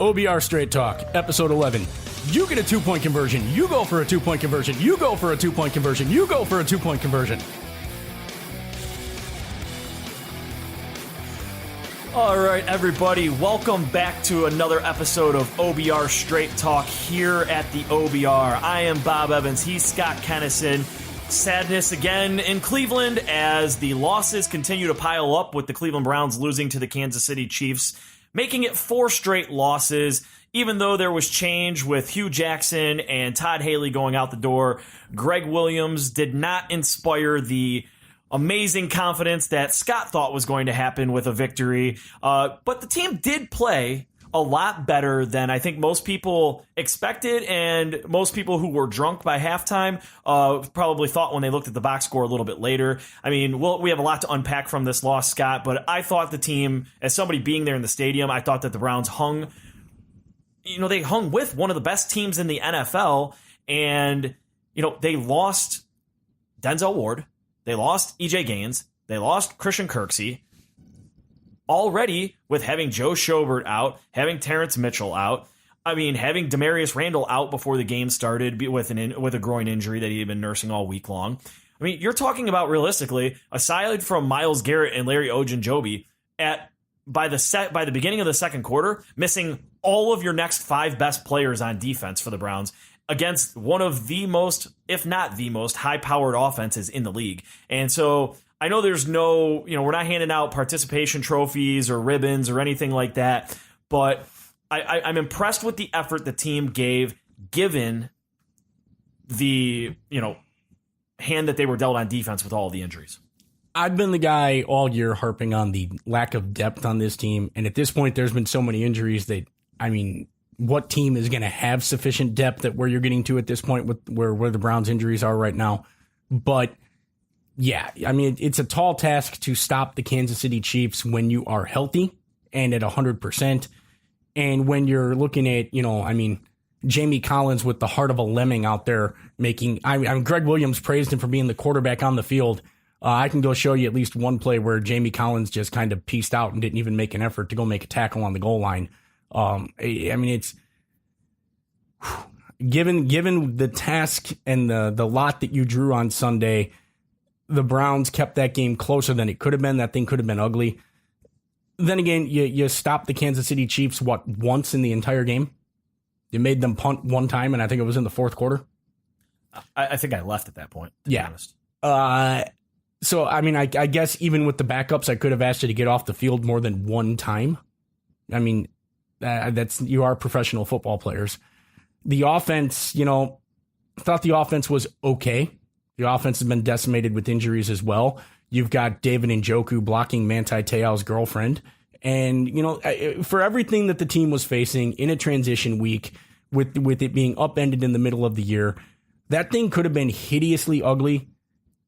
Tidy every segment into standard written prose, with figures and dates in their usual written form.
OBR Straight Talk, episode 11. You get a 2-point conversion. You go for a 2-point conversion. You go for a 2-point conversion. You go for a 2-point conversion. All right, everybody, welcome back to another episode of OBR Straight Talk here at the OBR. I am Bob Evans. He's Scott Kennison. Sadness again in Cleveland as the losses continue to pile up with the Cleveland Browns losing to the Kansas City Chiefs, making it 4 straight losses. Even though there was change with Hugh Jackson and Todd Haley going out the door, Gregg Williams did not inspire the amazing confidence that Scott thought was going to happen with a victory. But the team did play a lot better than I think most people expected, and most people who were drunk by halftime probably thought when they looked at the box score a little bit later. I mean, we have a lot to unpack from this loss, Scott, but I thought the team, as somebody being there in the stadium, I thought that the Browns they hung with one of the best teams in the NFL, and, they lost Denzel Ward, they lost E.J. Gaines, they lost Christian Kirksey, already with having Joe Schobert out, having Terrence Mitchell out, having Demarius Randall out before the game started with a groin injury that he had been nursing all week long. You're talking about, realistically, aside from Myles Garrett and Larry Ogunjobi, by the beginning of the second quarter, missing all of your next 5 best players on defense for the Browns against one of the most, if not the most, high-powered offenses in the league. And so I know there's no, we're not handing out participation trophies or ribbons or anything like that, but I'm impressed with the effort the team gave, given the, hand that they were dealt on defense with all the injuries. I've been the guy all year harping on the lack of depth on this team, and at this point there's been so many injuries that, what team is going to have sufficient depth at where you're getting to at this point with where the Browns' injuries are right now? But yeah, it's a tall task to stop the Kansas City Chiefs when you are healthy and at 100%. And when you're looking at, Jamie Collins with the heart of a lemming out there making, Gregg Williams praised him for being the quarterback on the field. I can go show you at least one play where Jamie Collins just kind of pieced out and didn't even make an effort to go make a tackle on the goal line. It's given the task and the lot that you drew on Sunday, the Browns kept that game closer than it could have been. That thing could have been ugly. Then again, you stopped the Kansas City Chiefs, once in the entire game? You made them punt one time, and I think it was in the fourth quarter. I think I left at that point, to be honest. So, I guess even with the backups, I could have asked you to get off the field more than one time. You are professional football players. The offense, thought the offense was okay. The offense has been decimated with injuries as well. You've got David Njoku blocking Manti Te'o's girlfriend. And, for everything that the team was facing in a transition week, with it being upended in the middle of the year, that thing could have been hideously ugly.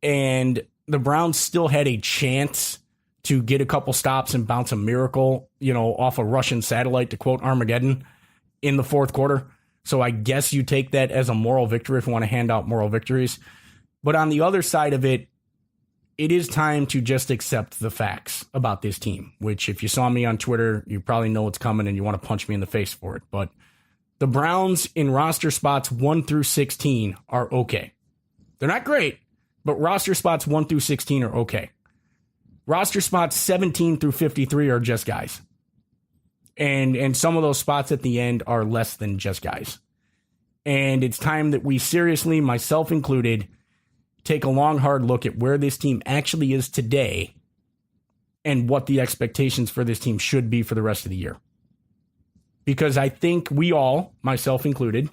And the Browns still had a chance to get a couple stops and bounce a miracle, off a Russian satellite, to quote Armageddon, in the fourth quarter. So I guess you take that as a moral victory if you want to hand out moral victories. But on the other side of it, it is time to just accept the facts about this team, which if you saw me on Twitter, you probably know what's coming and you want to punch me in the face for it. But the Browns in roster spots 1 through 16 are okay. They're not great, but roster spots 1 through 16 are okay. Roster spots 17 through 53 are just guys. And some of those spots at the end are less than just guys. And it's time that we seriously, myself included, take a long, hard look at where this team actually is today and what the expectations for this team should be for the rest of the year. Because I think we all, myself included,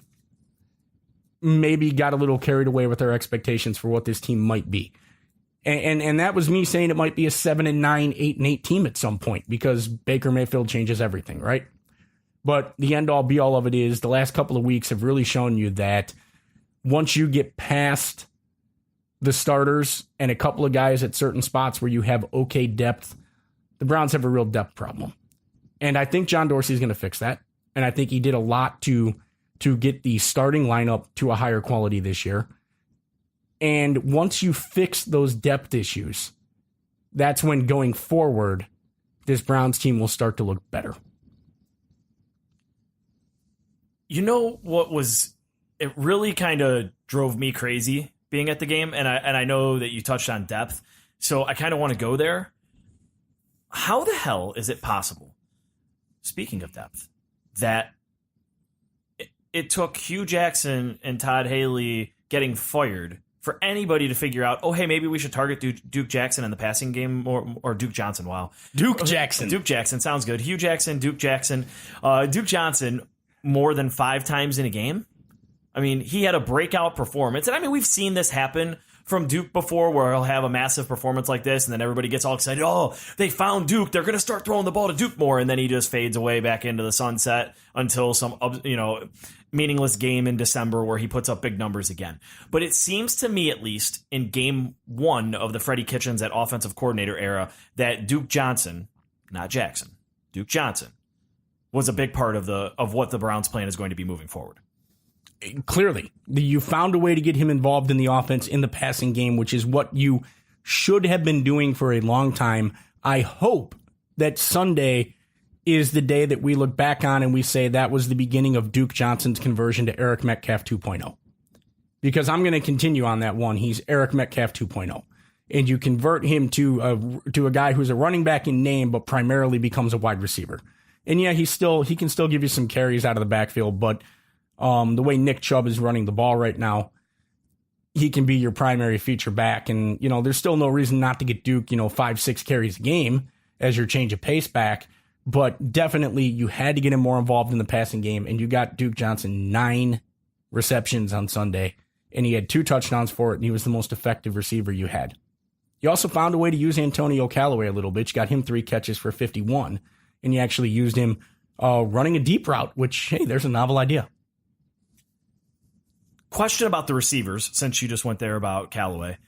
maybe got a little carried away with our expectations for what this team might be. And that was me saying it might be a 7-9, 8-8 team at some point because Baker Mayfield changes everything, right? But the end-all, be-all of it is the last couple of weeks have really shown you that once you get past the starters and a couple of guys at certain spots where you have okay depth, the Browns have a real depth problem. And I think John Dorsey is going to fix that. And I think he did a lot to get the starting lineup to a higher quality this year. And once you fix those depth issues, that's when going forward, this Browns team will start to look better. You know what was, it really kind of drove me crazy being at the game, and I know that you touched on depth, so I kind of want to go there. How the hell is it possible, speaking of depth, that it took Hugh Jackson and Todd Haley getting fired for anybody to figure out, oh, hey, maybe we should target Duke Jackson in the passing game, or Duke Johnson, wow. Duke Jackson. Duke Jackson, sounds good. Hugh Jackson, Duke Jackson. Duke Johnson more than 5 times in a game? I mean, he had a breakout performance. And I mean, we've seen this happen from Duke before, where he'll have a massive performance like this, and then everybody gets all excited. Oh, they found Duke. They're going to start throwing the ball to Duke more. And then he just fades away back into the sunset until some, meaningless game in December where he puts up big numbers again. But it seems to me, at least in game 1 of the Freddie Kitchens at offensive coordinator era, that Duke Johnson, not Jackson, Duke Johnson, was a big part of what the Browns' plan is going to be moving forward. Clearly, you found a way to get him involved in the offense in the passing game, which is what you should have been doing for a long time. I hope that Sunday is the day that we look back on and we say that was the beginning of Duke Johnson's conversion to Eric Metcalf 2.0. Because I'm going to continue on that one. He's Eric Metcalf 2.0. And you convert him to a guy who's a running back in name, but primarily becomes a wide receiver. And yeah, he can still give you some carries out of the backfield, but the way Nick Chubb is running the ball right now, he can be your primary feature back. And, there's still no reason not to get Duke, 5-6 carries a game as your change of pace back. But definitely you had to get him more involved in the passing game. And you got Duke Johnson 9 receptions on Sunday, and he had 2 touchdowns for it. And he was the most effective receiver you had. You also found a way to use Antonio Callaway a little bit. You got him 3 catches for 51. And you actually used him running a deep route, which, hey, there's a novel idea. Question about the receivers, since you just went there about Callaway.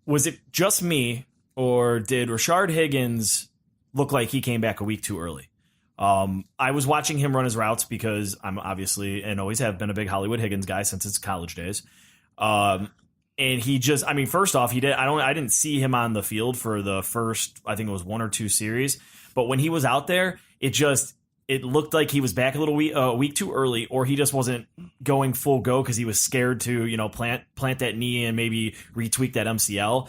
Was it just me, or did Rashard Higgins look like he came back a week too early? I was watching him run his routes because I'm obviously, and always have been, a big Hollywood Higgins guy since his college days. And he just, first off, I didn't see him on the field for the first, I think it was 1 or 2 series. But when he was out there, it looked like he was back a week too early, or he just wasn't going full go because he was scared to, plant that knee and maybe retweak that MCL.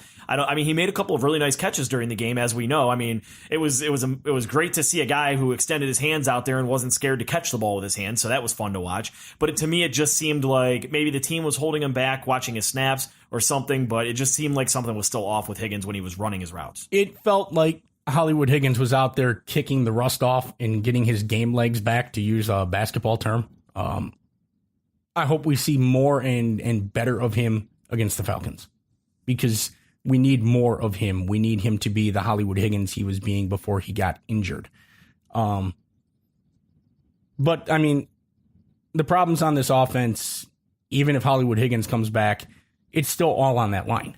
He made a couple of really nice catches during the game, as we know. It was great to see a guy who extended his hands out there and wasn't scared to catch the ball with his hands. So that was fun to watch. But to me, it just seemed like maybe the team was holding him back, watching his snaps or something. But it just seemed like something was still off with Higgins when he was running his routes. It felt like Hollywood Higgins was out there kicking the rust off and getting his game legs back, to use a basketball term. I hope we see more and better of him against the Falcons, because we need more of him. We need him to be the Hollywood Higgins he was being before he got injured. But the problems on this offense, even if Hollywood Higgins comes back, it's still all on that line.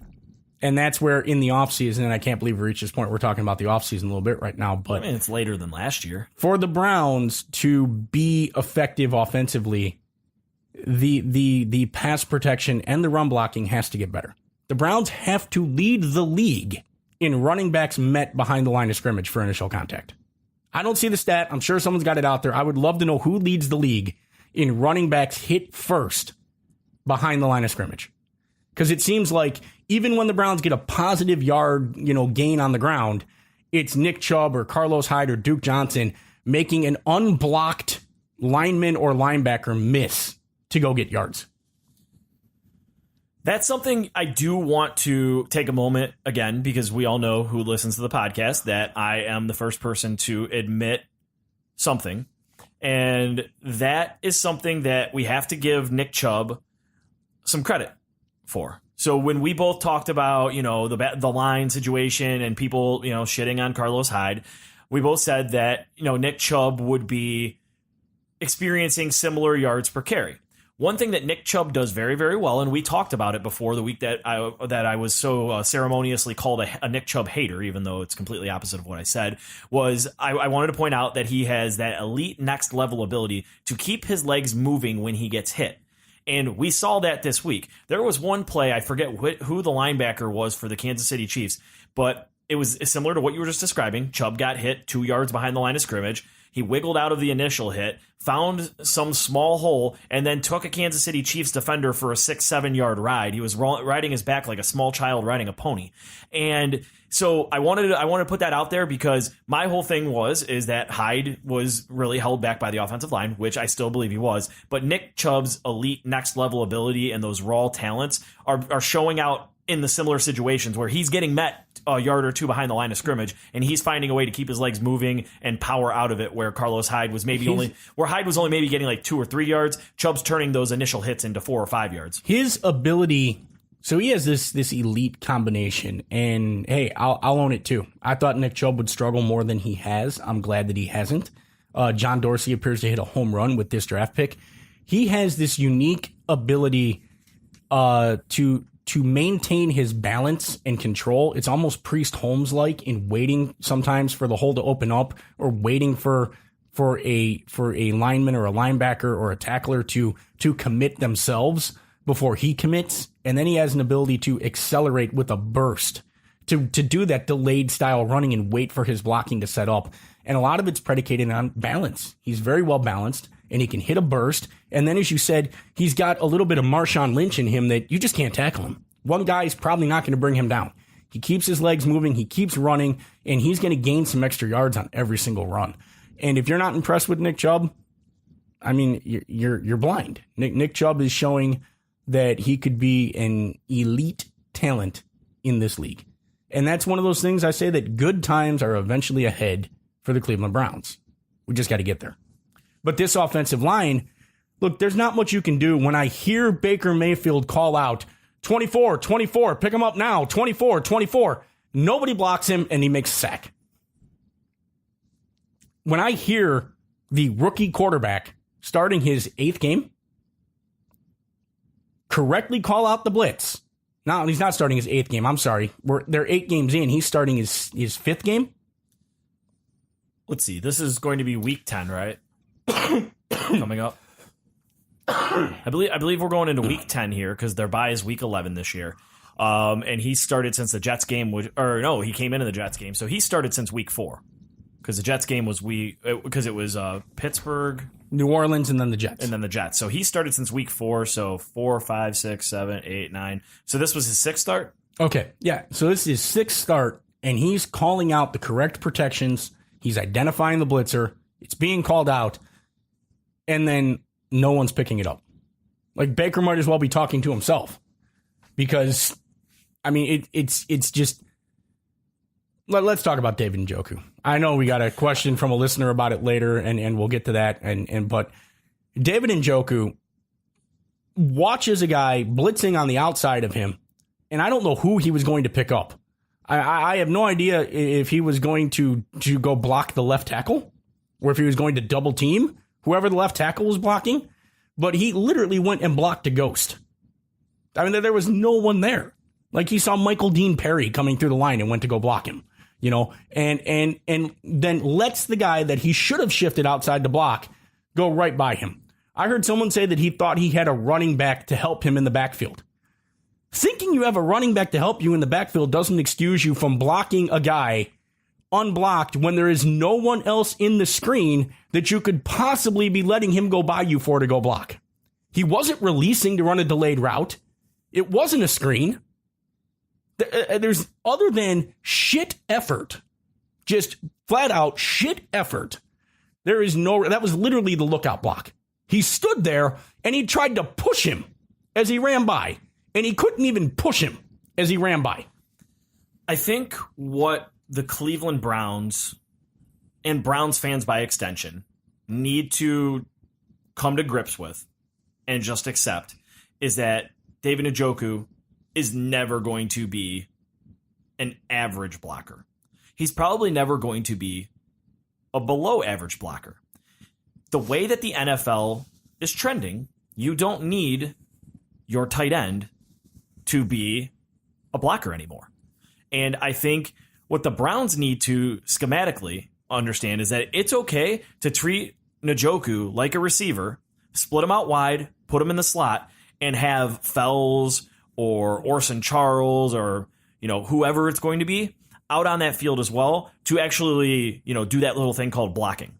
And that's where in the offseason, and I can't believe we reached this point, we're talking about the offseason a little bit right now, but it's later than last year. For the Browns to be effective offensively, the pass protection and the run blocking has to get better. The Browns have to lead the league in running backs met behind the line of scrimmage for initial contact. I don't see the stat. I'm sure someone's got it out there. I would love to know who leads the league in running backs hit first behind the line of scrimmage. Because it seems like even when the Browns get a positive yard, gain on the ground, it's Nick Chubb or Carlos Hyde or Duke Johnson making an unblocked lineman or linebacker miss to go get yards. That's something I do want to take a moment, again, because we all know who listens to the podcast that I am the first person to admit something. And that is something that we have to give Nick Chubb some credit for. So when we both talked about, the line situation and people, shitting on Carlos Hyde, we both said that, Nick Chubb would be experiencing similar yards per carry. One thing that Nick Chubb does very, very well, and we talked about it before the week that I was so ceremoniously called a Nick Chubb hater, even though it's completely opposite of what I said, was I wanted to point out that he has that elite next level ability to keep his legs moving when he gets hit. And we saw that this week. There was one play, I forget who the linebacker was for the Kansas City Chiefs, but it was similar to what you were just describing. Chubb got hit 2 yards behind the line of scrimmage. He wiggled out of the initial hit, found some small hole, and then took a Kansas City Chiefs defender for a 6-7 yard ride. He was riding his back like a small child riding a pony. And so I wanted to put that out there because my whole thing is that Hyde was really held back by the offensive line, which I still believe he was. But Nick Chubb's elite next level ability and those raw talents are showing out in the similar situations where he's getting met a yard or two behind the line of scrimmage, and he's finding a way to keep his legs moving and power out of it, where Carlos Hyde was Hyde was only maybe getting like 2 or 3 yards. Chubb's turning those initial hits into 4 or 5 yards. His ability, so he has this elite combination, and hey, I'll own it too. I thought Nick Chubb would struggle more than he has. I'm glad that he hasn't. John Dorsey appears to hit a home run with this draft pick. He has this unique ability to maintain his balance and control. It's almost Priest Holmes-like in waiting sometimes for the hole to open up, or waiting for a lineman or a linebacker or a tackler to commit themselves before he commits. And then he has an ability to accelerate with a burst, to do that delayed style running and wait for his blocking to set up. And a lot of it's predicated on balance. He's very well balanced, and he can hit a burst. And then, as you said, he's got a little bit of Marshawn Lynch in him that you just can't tackle him. One guy is probably not going to bring him down. He keeps his legs moving, he keeps running, and he's going to gain some extra yards on every single run. And if you're not impressed with Nick Chubb, I mean, you're blind. Nick Chubb is showing that he could be an elite talent in this league. And that's one of those things I say, that good times are eventually ahead for the Cleveland Browns. We just got to get there. But this offensive line, look, there's not much you can do. When I hear Baker Mayfield call out 24, 24, pick him up now, 24, 24, nobody blocks him, and he makes a sack. When I hear the rookie quarterback starting his 8th game correctly call out the blitz. No, he's not starting his 8th game. I'm sorry. They're 8 games in. He's starting his 5th game. Let's see. This is going to be week 10, right? Coming up. I believe we're going into week 10 here, because their bye is week 11 this year. And he started since the Jets game, he came into the Jets game. So he started since week 4, because the Jets game was because it was Pittsburgh, New Orleans, and then the Jets. And then the Jets. So he started since week 4. So 4, 5, 6, 7, 8, 9. So this was his 6th start? Okay. Yeah. So this is his 6th start, and he's calling out the correct protections. He's identifying the blitzer. It's being called out. And then no one's picking it up. Like, Baker might as well be talking to himself, because, I mean, it's just. Let's talk about David Njoku. I know we got a question from a listener about it later, and we'll get to that. But David Njoku watches a guy blitzing on the outside of him, and I don't know who he was going to pick up. I have no idea if he was going to go block the left tackle, or if he was going to double team whoever the left tackle was blocking, but he literally went and blocked a ghost. I mean, there was no one there. Like, he saw Michael Dean Perry coming through the line and went to go block him, and then lets the guy that he should have shifted outside to block go right by him. I heard someone say that he thought he had a running back to help him in the backfield. Thinking you have a running back to help you in the backfield doesn't excuse you from blocking a guy unblocked when there is no one else in the screen that you could possibly be letting him go by you for to go block. He wasn't releasing to run a delayed route. It wasn't a screen. There's, other than shit effort, just flat out shit effort, there is no, that was literally the lookout block. He stood there and he tried to push him as he ran by, and he couldn't even push him as he ran by. I think what the Cleveland Browns, and Browns fans by extension, need to come to grips with and just accept is that David Njoku is never going to be an average blocker. He's probably never going to be a below average blocker. The way that the NFL is trending, you don't need your tight end to be a blocker anymore. And I think what the Browns need to schematically understand is that it's okay to treat Njoku like a receiver, split him out wide, put him in the slot, and have Fells or Orson Charles or, whoever it's going to be out on that field as well to actually, do that little thing called blocking.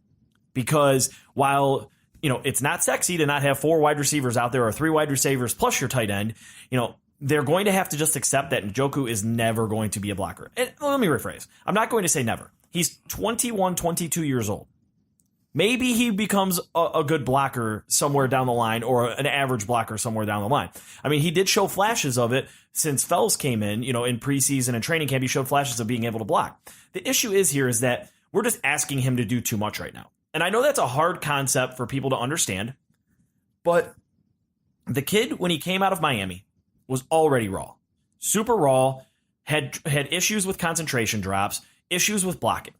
because while, it's not sexy to not have 4 wide receivers out there or 3 wide receivers plus your tight end, they're going to have to just accept that Njoku is never going to be a blocker. And let me rephrase. I'm not going to say never. He's 21, 22 years old. Maybe he becomes a good blocker somewhere down the line or an average blocker somewhere down the line. I mean, he did show flashes of it since Fells came in, in preseason and training camp. He showed flashes of being able to block. The issue is that we're just asking him to do too much right now. And I know that's a hard concept for people to understand, but the kid, when he came out of Miami, was already raw. Super raw, had issues with concentration drops, issues with blocking.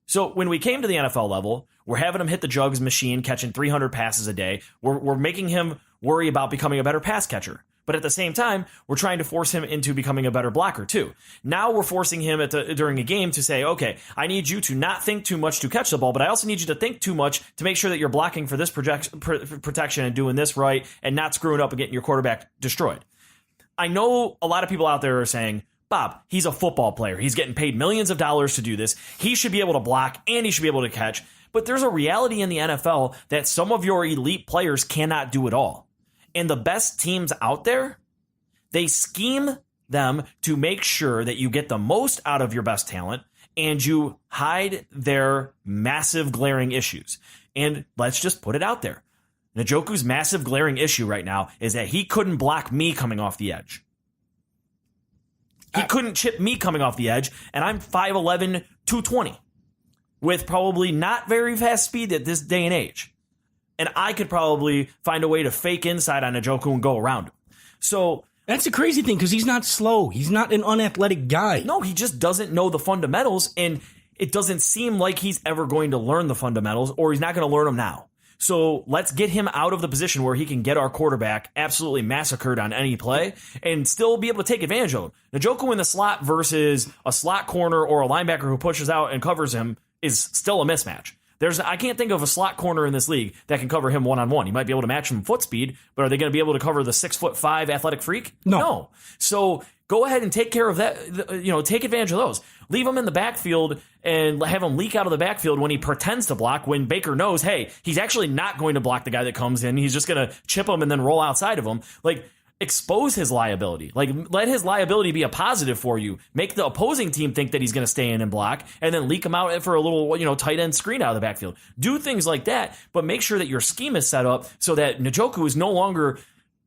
So when we came to the NFL level, we're having him hit the jugs machine, catching 300 passes a day. We're making him worry about becoming a better pass catcher. But at the same time, we're trying to force him into becoming a better blocker too. Now we're forcing him during a game to say, okay, I need you to not think too much to catch the ball, but I also need you to think too much to make sure that you're blocking for this protection and doing this right and not screwing up and getting your quarterback destroyed. I know a lot of people out there are saying, Bob, he's a football player. He's getting paid millions of dollars to do this. He should be able to block and he should be able to catch. But there's a reality in the NFL that some of your elite players cannot do it all. And the best teams out there, they scheme them to make sure that you get the most out of your best talent and you hide their massive glaring issues. And let's just put it out there. Njoku's massive glaring issue right now is that he couldn't block me coming off the edge. He couldn't chip me coming off the edge, and I'm 5'11", 220 with probably not very fast speed at this day and age. And I could probably find a way to fake inside on Njoku and go around him. So that's the crazy thing, because he's not slow. He's not an unathletic guy. No, he just doesn't know the fundamentals, and it doesn't seem like he's ever going to learn the fundamentals, or he's not going to learn them now. So let's get him out of the position where he can get our quarterback absolutely massacred on any play and still be able to take advantage of him. Njoku in the slot versus a slot corner or a linebacker who pushes out and covers him is still a mismatch. I can't think of a slot corner in this league that can cover him one-on-one. You might be able to match him foot speed, but are they going to be able to cover the 6'5" athletic freak? No. So go ahead and take care of that. Take advantage of those. Leave him in the backfield and have him leak out of the backfield when he pretends to block, when Baker knows, hey, he's actually not going to block the guy that comes in. He's just going to chip him and then roll outside of him. Expose his liability. Let his liability be a positive for you. Make the opposing team think that he's going to stay in and block, and then leak him out for a little, tight end screen out of the backfield. Do things like that, but make sure that your scheme is set up so that Njoku is no longer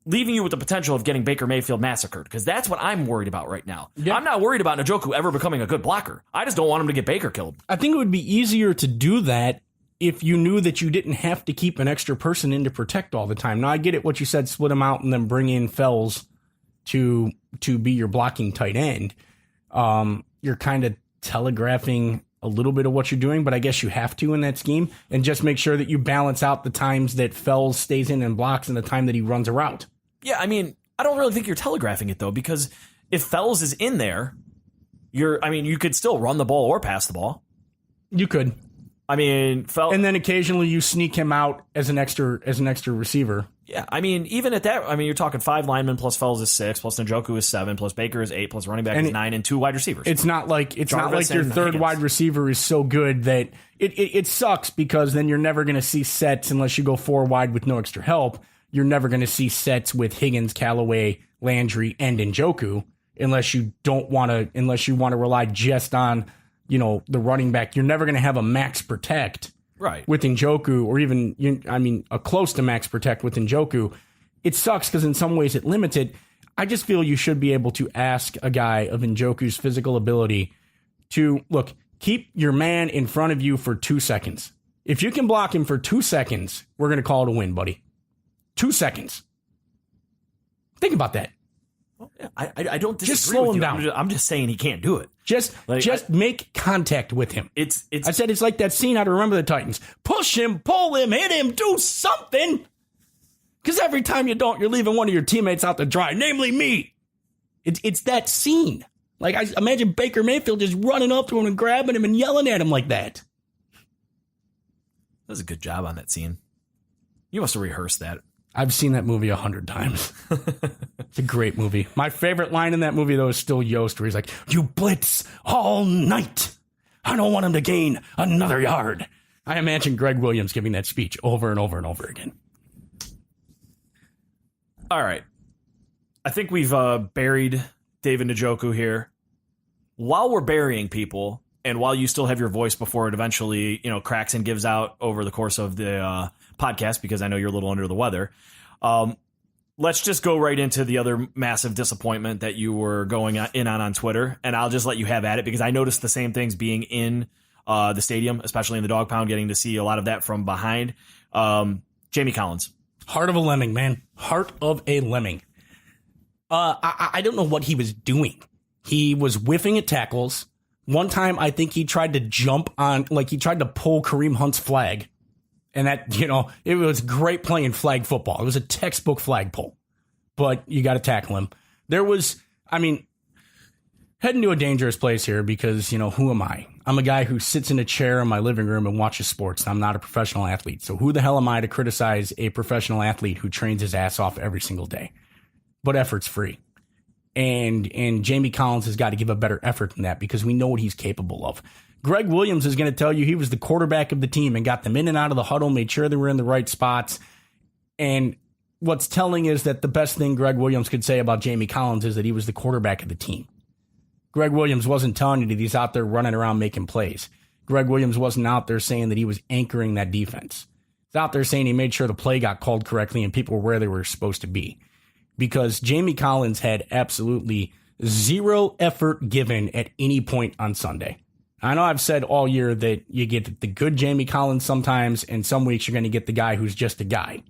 leaving you with the potential of getting Baker Mayfield massacred, because that's what I'm worried about right now. Yeah. I'm not worried about Njoku ever becoming a good blocker. I just don't want him to get Baker killed. I think it would be easier to do that if you knew that you didn't have to keep an extra person in to protect all the time. Now, I get it, what you said, split them out and then bring in Fells to be your blocking tight end. You're kind of telegraphing a little bit of what you're doing, but I guess you have to in that scheme, and just make sure that you balance out the times that Fells stays in and blocks and the time that he runs a route. Yeah, I mean, I don't really think you're telegraphing it, though, because if Fells is in there, you could still run the ball or pass the ball. You could. I mean, and then occasionally you sneak him out as an extra receiver. Yeah, I mean, even at that, you're talking 5 linemen plus Fells is 6, plus Njoku is 7, plus Baker is 8, plus running back is 9, and 2 wide receivers. It's not like your third wide receiver is so good that it sucks, because then you're never going to see sets unless you go 4 wide with no extra help. You're never going to see sets with Higgins, Callaway, Landry, and Njoku unless you want to rely just on the running back. You're never going to have a max protect with Njoku, or even, a close to max protect with Njoku. It sucks because in some ways it limits it. I just feel you should be able to ask a guy of Njoku's physical ability to, look, keep your man in front of you for 2 seconds. If you can block him for 2 seconds, we're going to call it a win, buddy. 2 seconds. Think about that. Well, yeah, I don't disagree. Just slow him down. I'm just saying he can't do it. Just make contact with him. I said it's like that scene out of Remember the Titans. Push him, pull him, hit him, do something. Because every time you don't, you're leaving one of your teammates out to dry, namely me. It's that scene. I imagine Baker Mayfield just running up to him and grabbing him and yelling at him like that. That was a good job on that scene. You must have rehearsed that. I've seen that movie 100 times. It's a great movie. My favorite line in that movie, though, is still Yost, where he's like, "You blitz all night. I don't want him to gain another yard." I imagine Gregg Williams giving that speech over and over and over again. All right. I think we've buried David Njoku here. While we're burying people, and while you still have your voice before it eventually, cracks and gives out over the course of the podcast, because I know you're a little under the weather, let's just go right into the other massive disappointment that you were going in on Twitter, and I'll just let you have at it, because I noticed the same things being in the stadium, especially in the dog pound, getting to see a lot of that from behind. Jamie Collins. Heart of a lemming, man. Heart of a lemming. I don't know what he was doing. He was whiffing at tackles. One time, I think he tried to jump on, he tried to pull Kareem Hunt's flag. And that, it was great playing flag football. It was a textbook flag pull. But you got to tackle him. Heading to a dangerous place here because, who am I? I'm a guy who sits in a chair in my living room and watches sports. I'm not a professional athlete. So who the hell am I to criticize a professional athlete who trains his ass off every single day? But effort's free. And Jamie Collins has got to give a better effort than that because we know what he's capable of. Gregg Williams is going to tell you he was the quarterback of the team and got them in and out of the huddle, made sure they were in the right spots. And what's telling is that the best thing Gregg Williams could say about Jamie Collins is that he was the quarterback of the team. Gregg Williams wasn't telling you that he's out there running around making plays. Gregg Williams wasn't out there saying that he was anchoring that defense. He's out there saying he made sure the play got called correctly and people were where they were supposed to be. Because Jamie Collins had absolutely zero effort given at any point on Sunday. I know I've said all year that you get the good Jamie Collins sometimes, and some weeks you're going to get the guy who's just a guy.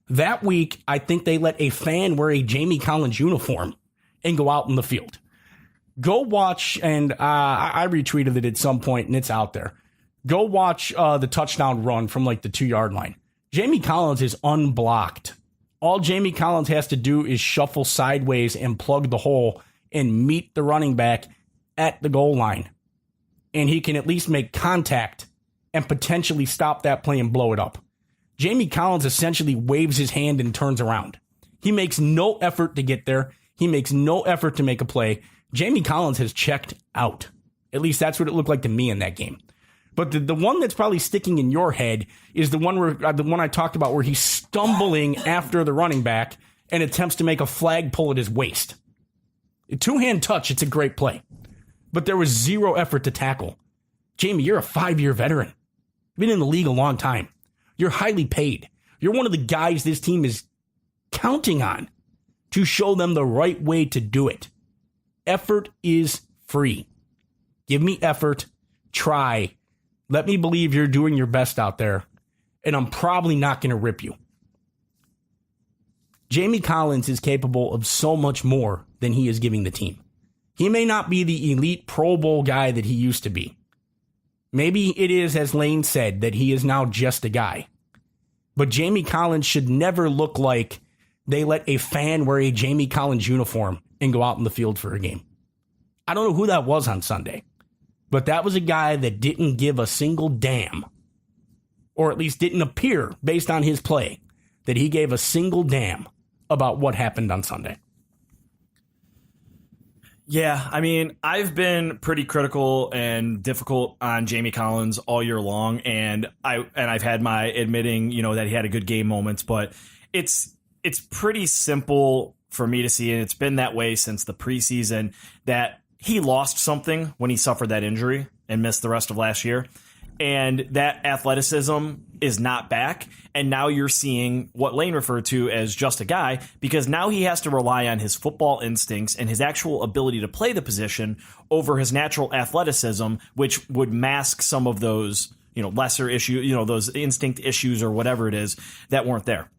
That week, I think they let a fan wear a Jamie Collins uniform and go out in the field. Go watch, and I retweeted it at some point, and it's out there. Go watch the touchdown run from the 2-yard line. Jamie Collins is unblocked. All Jamie Collins has to do is shuffle sideways and plug the hole and meet the running back at the goal line. And he can at least make contact and potentially stop that play and blow it up. Jamie Collins essentially waves his hand and turns around. He makes no effort to get there. He makes no effort to make a play. Jamie Collins has checked out. At least that's what it looked like to me in that game. But the one that's probably sticking in your head is the one I talked about where he's stumbling after the running back and attempts to make a flag pull at his waist. A two-hand touch, it's a great play. But there was zero effort to tackle. Jamie, you're a 5-year veteran. You've been in the league a long time. You're highly paid. You're one of the guys this team is counting on to show them the right way to do it. Effort is free. Give me effort. Try. Let me believe you're doing your best out there, and I'm probably not going to rip you. Jamie Collins is capable of so much more than he is giving the team. He may not be the elite Pro Bowl guy that he used to be. Maybe it is, as Lane said, that he is now just a guy. But Jamie Collins should never look like they let a fan wear a Jamie Collins uniform and go out in the field for a game. I don't know who that was on Sunday. But that was a guy that didn't give a single damn, or at least didn't appear, based on his play, that he gave a single damn about what happened on Sunday. Yeah, I've been pretty critical and difficult on Jamie Collins all year long, and I've had my admitting, that he had a good game moments, but it's pretty simple for me to see, and it's been that way since the preseason, that he lost something when he suffered that injury and missed the rest of last year. And that athleticism is not back. And now you're seeing what Lane referred to as just a guy, because now he has to rely on his football instincts and his actual ability to play the position over his natural athleticism, which would mask some of those, lesser issues, those instinct issues or whatever it is that weren't there.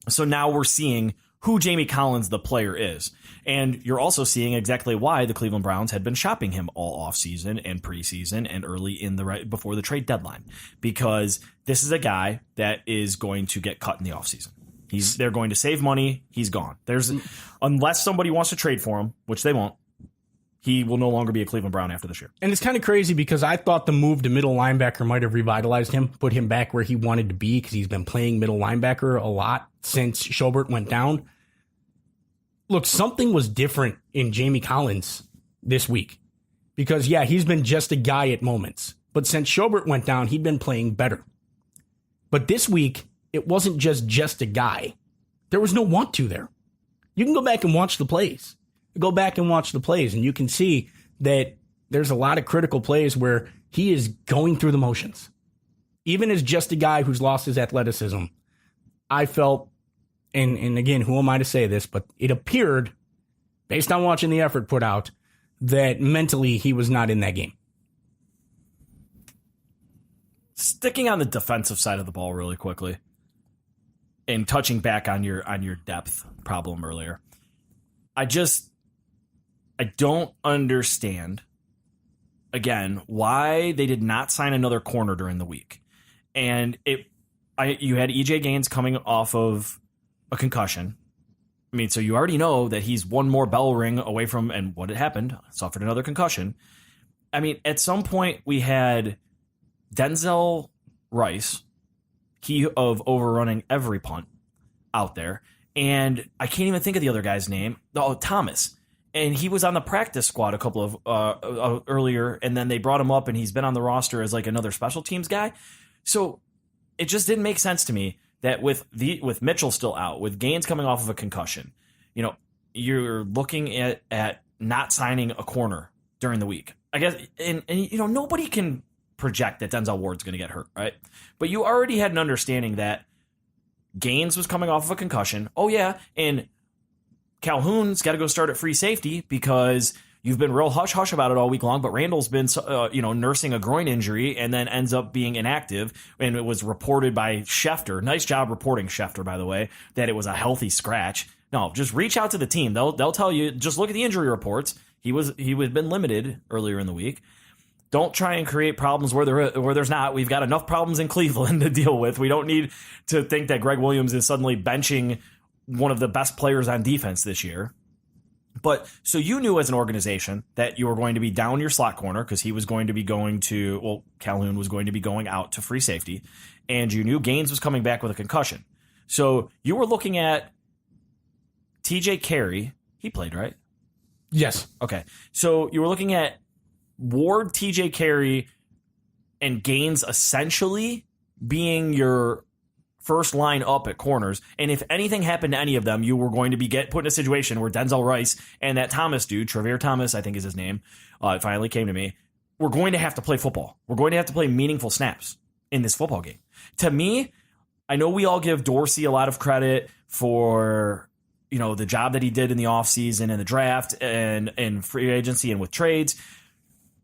So now we're seeing who Jamie Collins, the player, is. And you're also seeing exactly why the Cleveland Browns had been shopping him all offseason and preseason and early before the trade deadline, because this is a guy that is going to get cut in the offseason. They're going to save money. He's gone. Unless somebody wants to trade for him, which they won't, he will no longer be a Cleveland Brown after this year. And it's kind of crazy because I thought the move to middle linebacker might have revitalized him, put him back where he wanted to be, because he's been playing middle linebacker a lot since Schobert went down. Look, something was different in Jamie Collins this week because, yeah, he's been just a guy at moments, But since Schobert went down, he'd been playing better. But this week, it wasn't just a guy. There was no want to there. You can go back and watch the plays. Go back and watch the plays, and you can see that there's a lot of critical plays where he is going through the motions. Even as just a guy who's lost his athleticism, I felt, and again, who am I to say this, but it appeared, based on watching the effort put out, that mentally he was not in that game. Sticking on the defensive side of the ball really quickly and touching back on your depth problem earlier. I don't understand, again, why they did not sign another corner during the week. And you had EJ Gaines coming off of a concussion. I mean, so you already know that he's one more bell ring away from, and what had happened, suffered another concussion. I mean, at some point we had Denzel Rice, key of overrunning every punt out there. And I can't even think of the other guy's name. Oh, Thomas. And he was on the practice squad a couple of earlier, and then they brought him up, and he's been on the roster as like another special teams guy. So it just didn't make sense to me that with Mitchell still out, with Gaines coming off of a concussion, you're looking at not signing a corner during the week. I guess, and nobody can project that Denzel Ward's going to get hurt, right? But you already had an understanding that Gaines was coming off of a concussion. Oh yeah, and Calhoun's got to go start at free safety because you've been real hush-hush about it all week long, but Randall's been nursing a groin injury and then ends up being inactive, and it was reported by Schefter. Nice job reporting, Schefter, by the way, that it was a healthy scratch. No, just reach out to the team. They'll tell you, just look at the injury reports. He was been limited earlier in the week. Don't try and create problems where there's not. We've got enough problems in Cleveland to deal with. We don't need to think that Gregg Williams is suddenly benching one of the best players on defense this year. But so you knew as an organization that you were going to be down your slot corner because he was going to be Calhoun was going to be going out to free safety, and you knew Gaines was coming back with a concussion. So you were looking at TJ Carey. He played, right? Yes. Okay. So you were looking at Ward, TJ Carey, and Gaines essentially being your first line up at corners, and if anything happened to any of them, you were going to be put in a situation where Denzel Rice and that Thomas dude, Travere Thomas, I think is his name, it finally came to me, we're going to have to play football. We're going to have to play meaningful snaps in this football game. To me, I know we all give Dorsey a lot of credit for the job that he did in the offseason and the draft and free agency and with trades.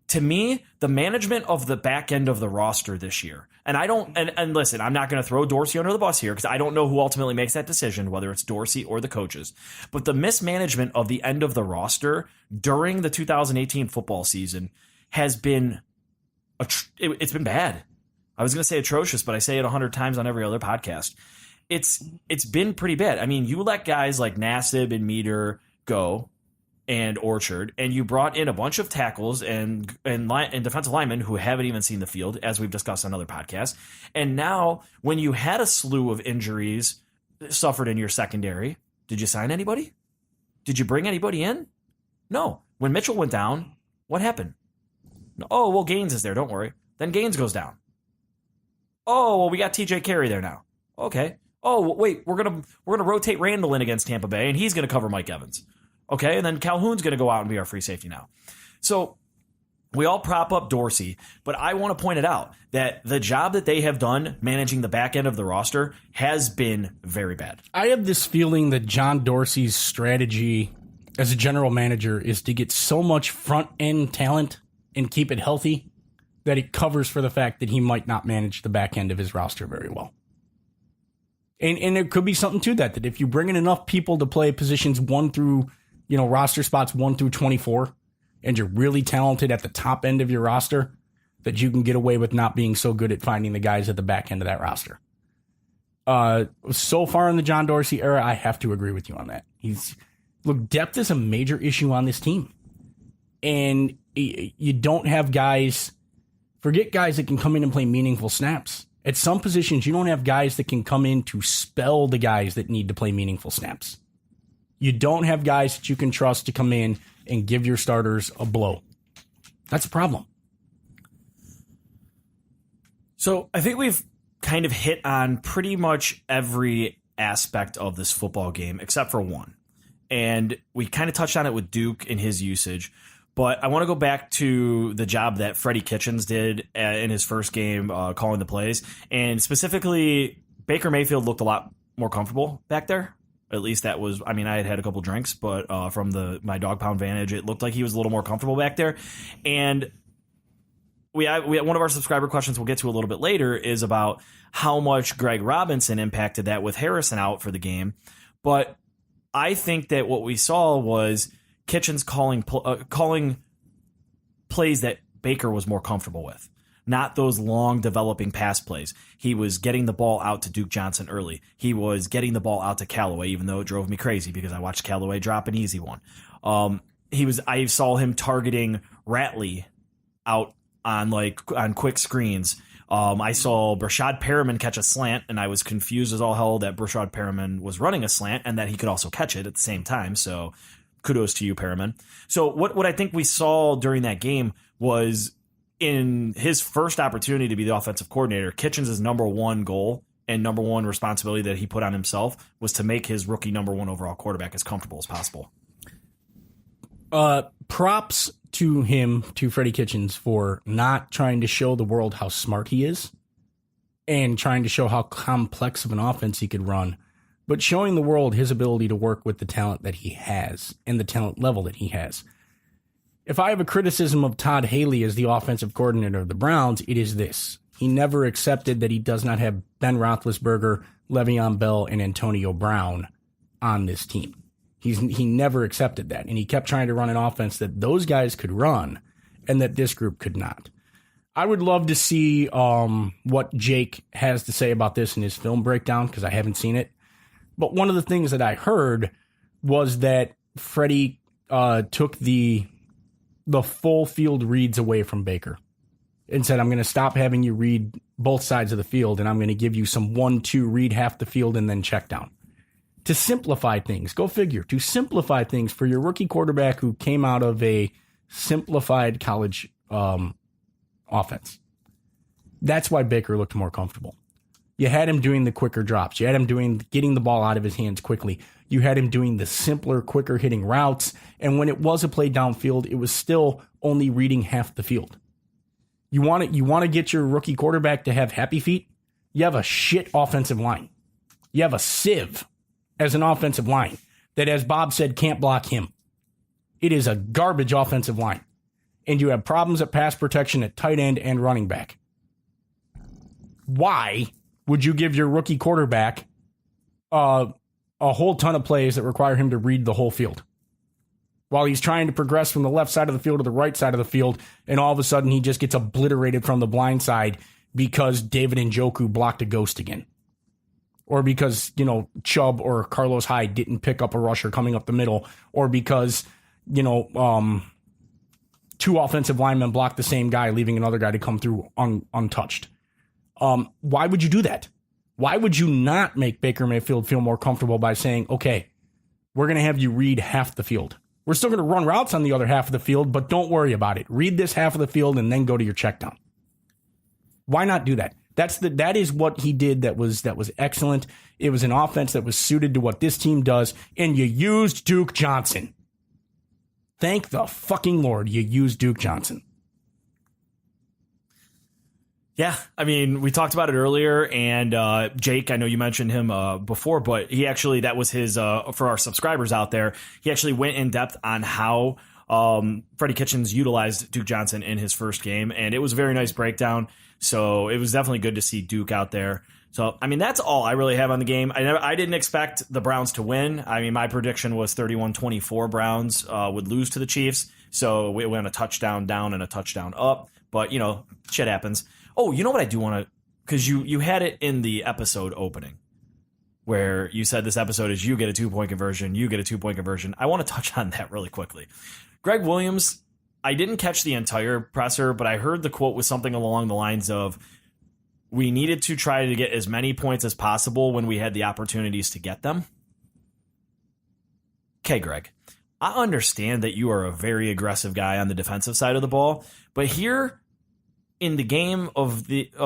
To me, the management of the back end of the roster this year, and listen, I'm not going to throw Dorsey under the bus here because I don't know who ultimately makes that decision, whether it's Dorsey or the coaches. But the mismanagement of the end of the roster during the 2018 football season has been, it's been bad. I was going to say atrocious, but I say it 100 times on every other podcast. It's been pretty bad. I mean, you let guys like Nassib and Meter go, and Orchard, and you brought in a bunch of tackles and defensive linemen who haven't even seen the field, as we've discussed on other podcasts. And now, when you had a slew of injuries suffered in your secondary, did you sign anybody? Did you bring anybody in? No. When Mitchell went down, what happened? Oh, well, Gaines is there. Don't worry. Then Gaines goes down. Oh, well, we got TJ Carey there now. Okay. Oh, well, wait, we're gonna rotate Randall in against Tampa Bay, and he's gonna cover Mike Evans. Okay, and then Calhoun's going to go out and be our free safety now. So we all prop up Dorsey, but I want to point it out that the job that they have done managing the back end of the roster has been very bad. I have this feeling that John Dorsey's strategy as a general manager is to get so much front-end talent and keep it healthy that it covers for the fact that he might not manage the back end of his roster very well. And there could be something to that if you bring in enough people to play positions 1 through roster spots 1 through 24, and you're really talented at the top end of your roster, that you can get away with not being so good at finding the guys at the back end of that roster. So far in the John Dorsey era, I have to agree with you on that. Depth is a major issue on this team. And you don't have guys, forget guys that can come in and play meaningful snaps. At some positions, you don't have guys that can come in to spell the guys that need to play meaningful snaps. You don't have guys that you can trust to come in and give your starters a blow. That's a problem. So I think we've kind of hit on pretty much every aspect of this football game except for one. And we kind of touched on it with Duke in his usage. But I want to go back to the job that Freddie Kitchens did in his first game calling the plays. And specifically, Baker Mayfield looked a lot more comfortable back there. At least that was, I mean, I had a couple drinks, but from my dog pound vantage, it looked like he was a little more comfortable back there. And we had one of our subscriber questions we'll get to a little bit later is about how much Greg Robinson impacted that with Harrison out for the game. But I think that what we saw was Kitchens calling plays that Baker was more comfortable with, not those long developing pass plays. He was getting the ball out to Duke Johnson early. He was getting the ball out to Callaway, even though it drove me crazy because I watched Callaway drop an easy one. I saw him targeting Ratley out on quick screens. I saw Brashad Perriman catch a slant, and I was confused as all hell that Brashad Perriman was running a slant and that he could also catch it at the same time. So kudos to you, Perriman. So what I think we saw during that game was in his first opportunity to be the offensive coordinator, Kitchens' number one goal and number one responsibility that he put on himself was to make his rookie number one overall quarterback as comfortable as possible. Props to him, to Freddie Kitchens, for not trying to show the world how smart he is and trying to show how complex of an offense he could run, but showing the world his ability to work with the talent that he has and the talent level that he has. If I have a criticism of Todd Haley as the offensive coordinator of the Browns, it is this. He never accepted that he does not have Ben Roethlisberger, Le'Veon Bell, and Antonio Brown on this team. He never accepted that, and he kept trying to run an offense that those guys could run and that this group could not. I would love to see what Jake has to say about this in his film breakdown because I haven't seen it. But one of the things that I heard was that Freddie took the full field reads away from Baker and said, I'm going to stop having you read both sides of the field, and I'm going to give you some 1-2, read half the field, and then check down. To simplify things, go figure, to simplify things for your rookie quarterback who came out of a simplified college offense. That's why Baker looked more comfortable. You had him doing the quicker drops. You had him getting the ball out of his hands quickly. You had him doing the simpler, quicker hitting routes. And when it was a play downfield, it was still only reading half the field. You want to get your rookie quarterback to have happy feet? You have a shit offensive line. You have a sieve as an offensive line that, as Bob said, can't block him. It is a garbage offensive line. And you have problems at pass protection at tight end and running back. Why would you give your rookie quarterback a whole ton of plays that require him to read the whole field while he's trying to progress from the left side of the field to the right side of the field, and all of a sudden he just gets obliterated from the blind side because David Njoku blocked a ghost again? Or because, Chubb or Carlos Hyde didn't pick up a rusher coming up the middle, or because, two offensive linemen blocked the same guy, leaving another guy to come through untouched. Why would you do that? Why would you not make Baker Mayfield feel more comfortable by saying, okay, we're going to have you read half the field. We're still going to run routes on the other half of the field, but don't worry about it. Read this half of the field and then go to your check down. Why not do that? That is what he did that was excellent. It was an offense that was suited to what this team does, and you used Duke Johnson. Thank the fucking Lord you used Duke Johnson. Yeah, I mean, we talked about it earlier, and Jake, I know you mentioned him before, but he actually, that was his, for our subscribers out there, he actually went in depth on how Freddie Kitchens utilized Duke Johnson in his first game, and it was a very nice breakdown. So it was definitely good to see Duke out there. So, I mean, that's all I really have on the game. I didn't expect the Browns to win. I mean, my prediction was 31-24 Browns would lose to the Chiefs. So we went a touchdown down and a touchdown up. But, shit happens. Oh, you know what I do want to, because you had it in the episode opening where you said this episode is you get a 2-point conversion, you get a 2-point conversion. I want to touch on that really quickly. Gregg Williams, I didn't catch the entire presser, but I heard the quote was something along the lines of, we needed to try to get as many points as possible when we had the opportunities to get them. Okay, Greg, I understand that you are a very aggressive guy on the defensive side of the ball, but here in the game of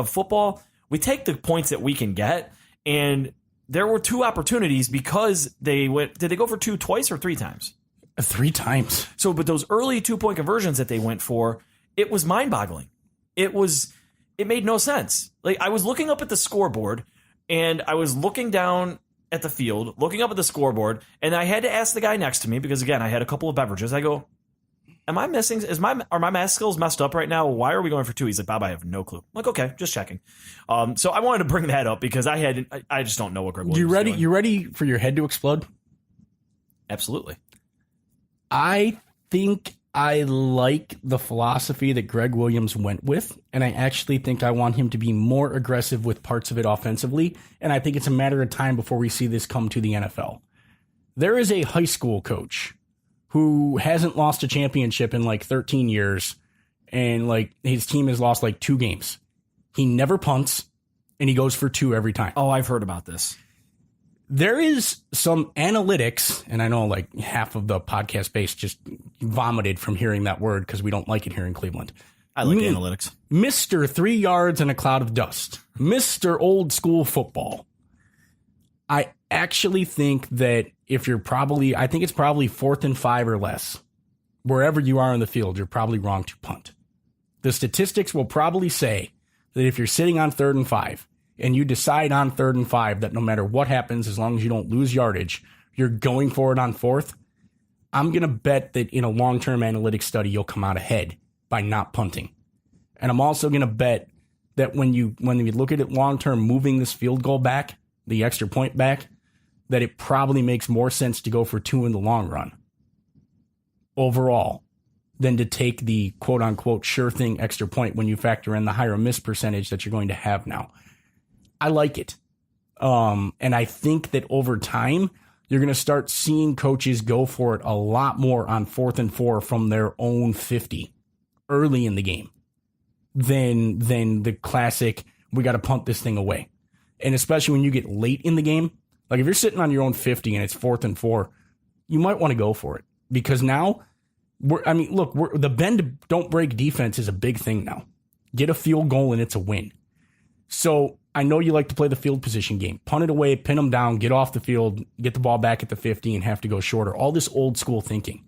football, we take the points that we can get. And there were 2 opportunities because they went. Did they go for 2 twice or 3 times? 3 times. So, but those early 2-point conversions that they went for, it was mind-boggling. It made no sense. Like, I was looking up at the scoreboard and I was looking down at the field, looking up at the scoreboard, and I had to ask the guy next to me because, again, I had a couple of beverages. I go, am I missing? Are my math skills messed up right now? Why are we going for 2? He's like, Bob, I have no clue. I'm like, okay, just checking. So I wanted to bring that up because I just don't know what Gregg Williams is doing. You ready for your head to explode? Absolutely. I think I like the philosophy that Gregg Williams went with, and I actually think I want him to be more aggressive with parts of it offensively, and I think it's a matter of time before we see this come to the NFL. There is a high school coach who hasn't lost a championship in like 13 years, and like his team has lost like 2 games. He never punts, and he goes for 2 every time. Oh, I've heard about this. There is some analytics, and I know like half of the podcast base just vomited from hearing that word because we don't like it here in Cleveland. I like analytics. Mr. 3 yards and a cloud of dust. Mr. Old School Football. I actually think that I think it's probably 4th and 5 or less. Wherever you are in the field, you're probably wrong to punt. The statistics will probably say that if you're sitting on 3rd and 5, and you decide on 3rd and 5 that no matter what happens, as long as you don't lose yardage, you're going for it on 4th, I'm going to bet that in a long-term analytics study, you'll come out ahead by not punting. And I'm also going to bet that when you look at it long-term, moving this field goal back, the extra point back, that it probably makes more sense to go for 2 in the long run overall than to take the quote-unquote sure thing extra point when you factor in the higher miss percentage that you're going to have now. I like it. And I think that over time, you're going to start seeing coaches go for it a lot more on 4th and 4 from their own 50 early in the game than the classic, we got to punt this thing away. And especially when you get late in the game, like if you're sitting on your own 50 and it's 4th and 4, you might want to go for it because now the bend don't break defense is a big thing now. Get a field goal and it's a win. So I know you like to play the field position game. Punt it away, pin them down, get off the field, get the ball back at the 50 and have to go shorter. All this old school thinking.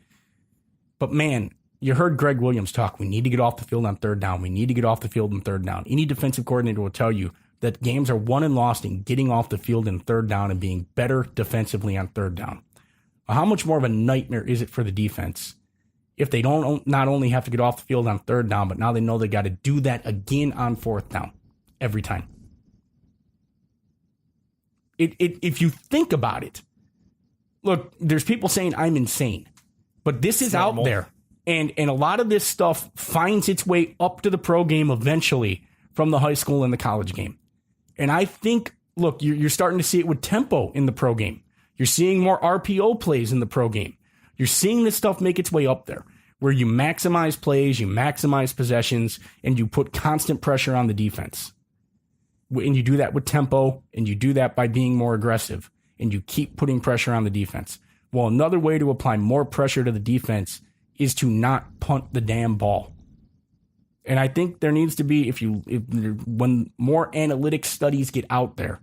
But man, you heard Gregg Williams talk. We need to get off the field on 3rd down. We need to get off the field on 3rd down. Any defensive coordinator will tell you that games are won and lost in getting off the field in 3rd down and being better defensively on 3rd down. How much more of a nightmare is it for the defense if they don't not only have to get off the field on 3rd down, but now they know they got to do that again on 4th down every time? If you think about it, look, there's people saying I'm insane, but this is out there. And a lot of this stuff finds its way up to the pro game eventually from the high school and the college game. And I think, look, you're starting to see it with tempo in the pro game. You're seeing more RPO plays in the pro game. You're seeing this stuff make its way up there where you maximize plays, you maximize possessions, and you put constant pressure on the defense. And you do that with tempo, and you do that by being more aggressive, and you keep putting pressure on the defense. Well, another way to apply more pressure to the defense is to not punt the damn ball. And I think there needs to be, when more analytics studies get out there,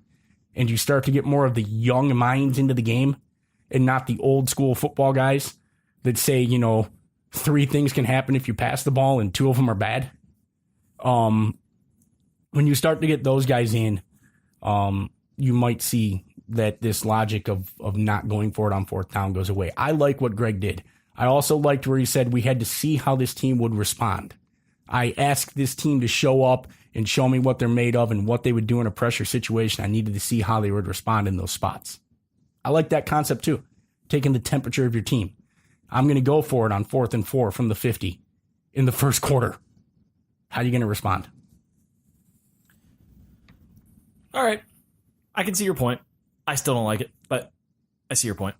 and you start to get more of the young minds into the game, and not the old school football guys that say, 3 things can happen if you pass the ball, and 2 of them are bad. When you start to get those guys in, you might see that this logic of not going for it on 4th down goes away. I like what Gregg did. I also liked where he said we had to see how this team would respond. I asked this team to show up and show me what they're made of and what they would do in a pressure situation. I needed to see how they would respond in those spots. I like that concept too, taking the temperature of your team. I'm going to go for it on 4th and 4 from the 50 in the first quarter. How are you going to respond? All right. I can see your point. I still don't like it, but I see your point.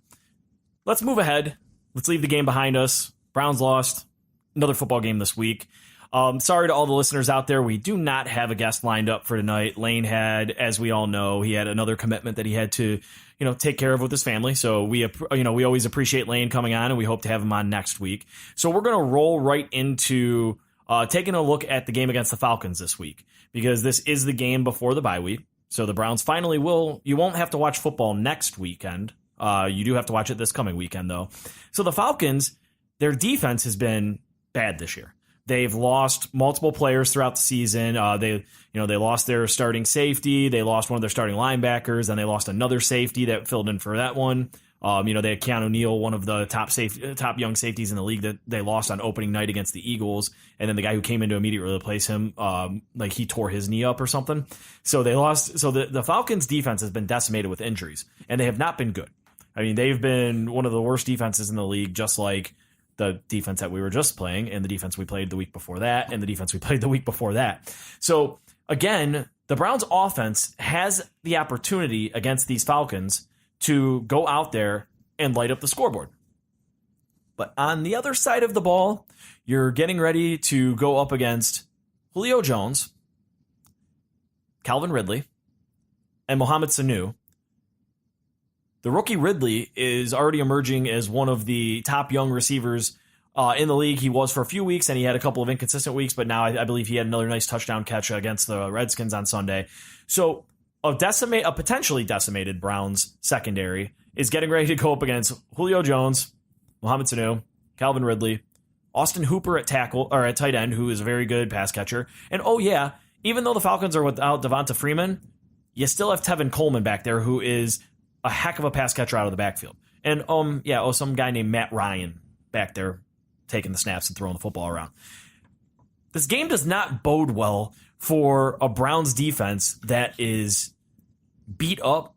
Let's move ahead. Let's leave the game behind us. Browns lost. Another football game this week. Sorry to all the listeners out there. We do not have a guest lined up for tonight. Lane had, as we all know, he had another commitment that he had to, take care of with his family. So we always appreciate Lane coming on, and we hope to have him on next week. So we're going to roll right into taking a look at the game against the Falcons this week, because this is the game before the bye week. So the Browns finally you won't have to watch football next weekend. You do have to watch it this coming weekend, though. So the Falcons, their defense has been bad this year. They've lost multiple players throughout the season. They lost their starting safety. They lost one of their starting linebackers, and they lost another safety that filled in for that one. They had Keanu Neal, one of the top young safeties in the league, that they lost on opening night against the Eagles. And then the guy who came in to immediately replace him, he tore his knee up or something. So they lost. So the Falcons defense has been decimated with injuries, and they have not been good. I mean, they've been one of the worst defenses in the league, just like the defense that we were just playing, and the defense we played the week before that, and the defense we played the week before that. So again, the Browns offense has the opportunity against these Falcons to go out there and light up the scoreboard. But on the other side of the ball, you're getting ready to go up against Julio Jones, Calvin Ridley, and Mohamed Sanu. The rookie Ridley is already emerging as one of the top young receivers in the league. He was for a few weeks, and he had a couple of inconsistent weeks, but now I believe he had another nice touchdown catch against the Redskins on Sunday. So a potentially decimated Browns secondary is getting ready to go up against Julio Jones, Mohamed Sanu, Calvin Ridley, Austin Hooper at tight end, who is a very good pass catcher. And even though the Falcons are without Devonta Freeman, you still have Tevin Coleman back there, who is a heck of a pass catcher out of the backfield. And some guy named Matt Ryan back there taking the snaps and throwing the football around. This game does not bode well for a Browns defense that is beat up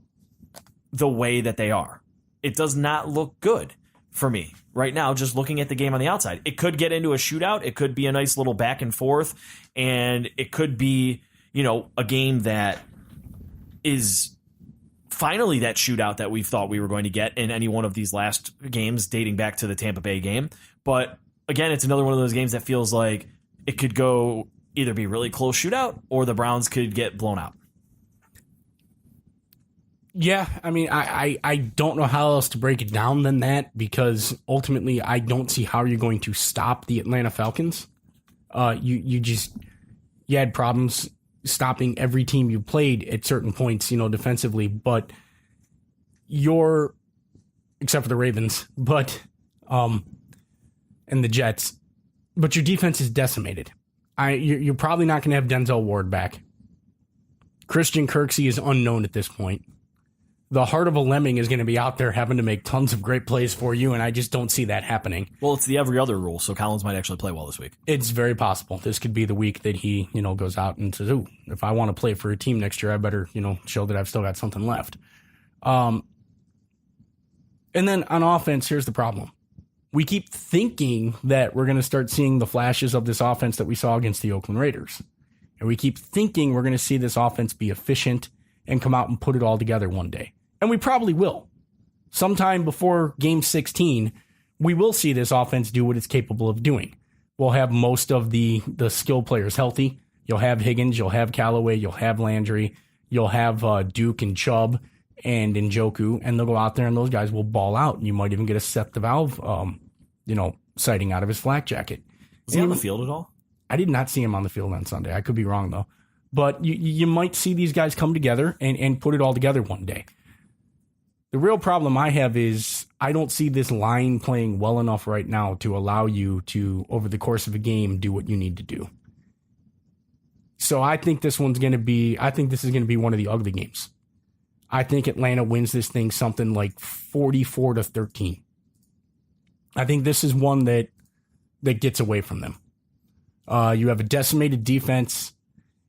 the way that they are. It does not look good for me right now, just looking at the game on the outside. It could get into a shootout. It could be a nice little back and forth, and it could be, a game that is finally that shootout that we thought we were going to get in any one of these last games dating back to the Tampa Bay game. But again, it's another one of those games that feels like it could go either be really close shootout or the Browns could get blown out. Yeah, I mean, I don't know how else to break it down than that, because ultimately I don't see how you're going to stop the Atlanta Falcons. You had problems stopping every team you played at certain points, defensively, but except for the Ravens, but and the Jets, but your defense is decimated. You're probably not going to have Denzel Ward back. Christian Kirksey is unknown at this point. The heart of a lemming is going to be out there having to make tons of great plays for you, and I just don't see that happening. Well, it's the every other rule, so Collins might actually play well this week. It's very possible. This could be the week that he, goes out and says, "Ooh, if I want to play for a team next year, I better, show that I've still got something left." And then on offense, here's the problem. We keep thinking that we're going to start seeing the flashes of this offense that we saw against the Oakland Raiders. And we keep thinking we're going to see this offense be efficient and come out and put it all together one day. And we probably will. Sometime before Game 16, we will see this offense do what it's capable of doing. We'll have most of the skill players healthy. You'll have Higgins, you'll have Callaway, you'll have Landry, you'll have Duke and Chubb and Njoku, and they'll go out there and those guys will ball out. And you might even get a Seth the Valve, sighting out of his flak jacket. Was he on the field at all? I did not see him on the field on Sunday. I could be wrong, though. But you might see these guys come together and put it all together one day. The real problem I have is I don't see this line playing well enough right now to allow you to, over the course of a game, do what you need to do. So I think this is going to be one of the ugly games. I think Atlanta wins this thing something like 44-13. I think this is one that gets away from them. You have a decimated defense,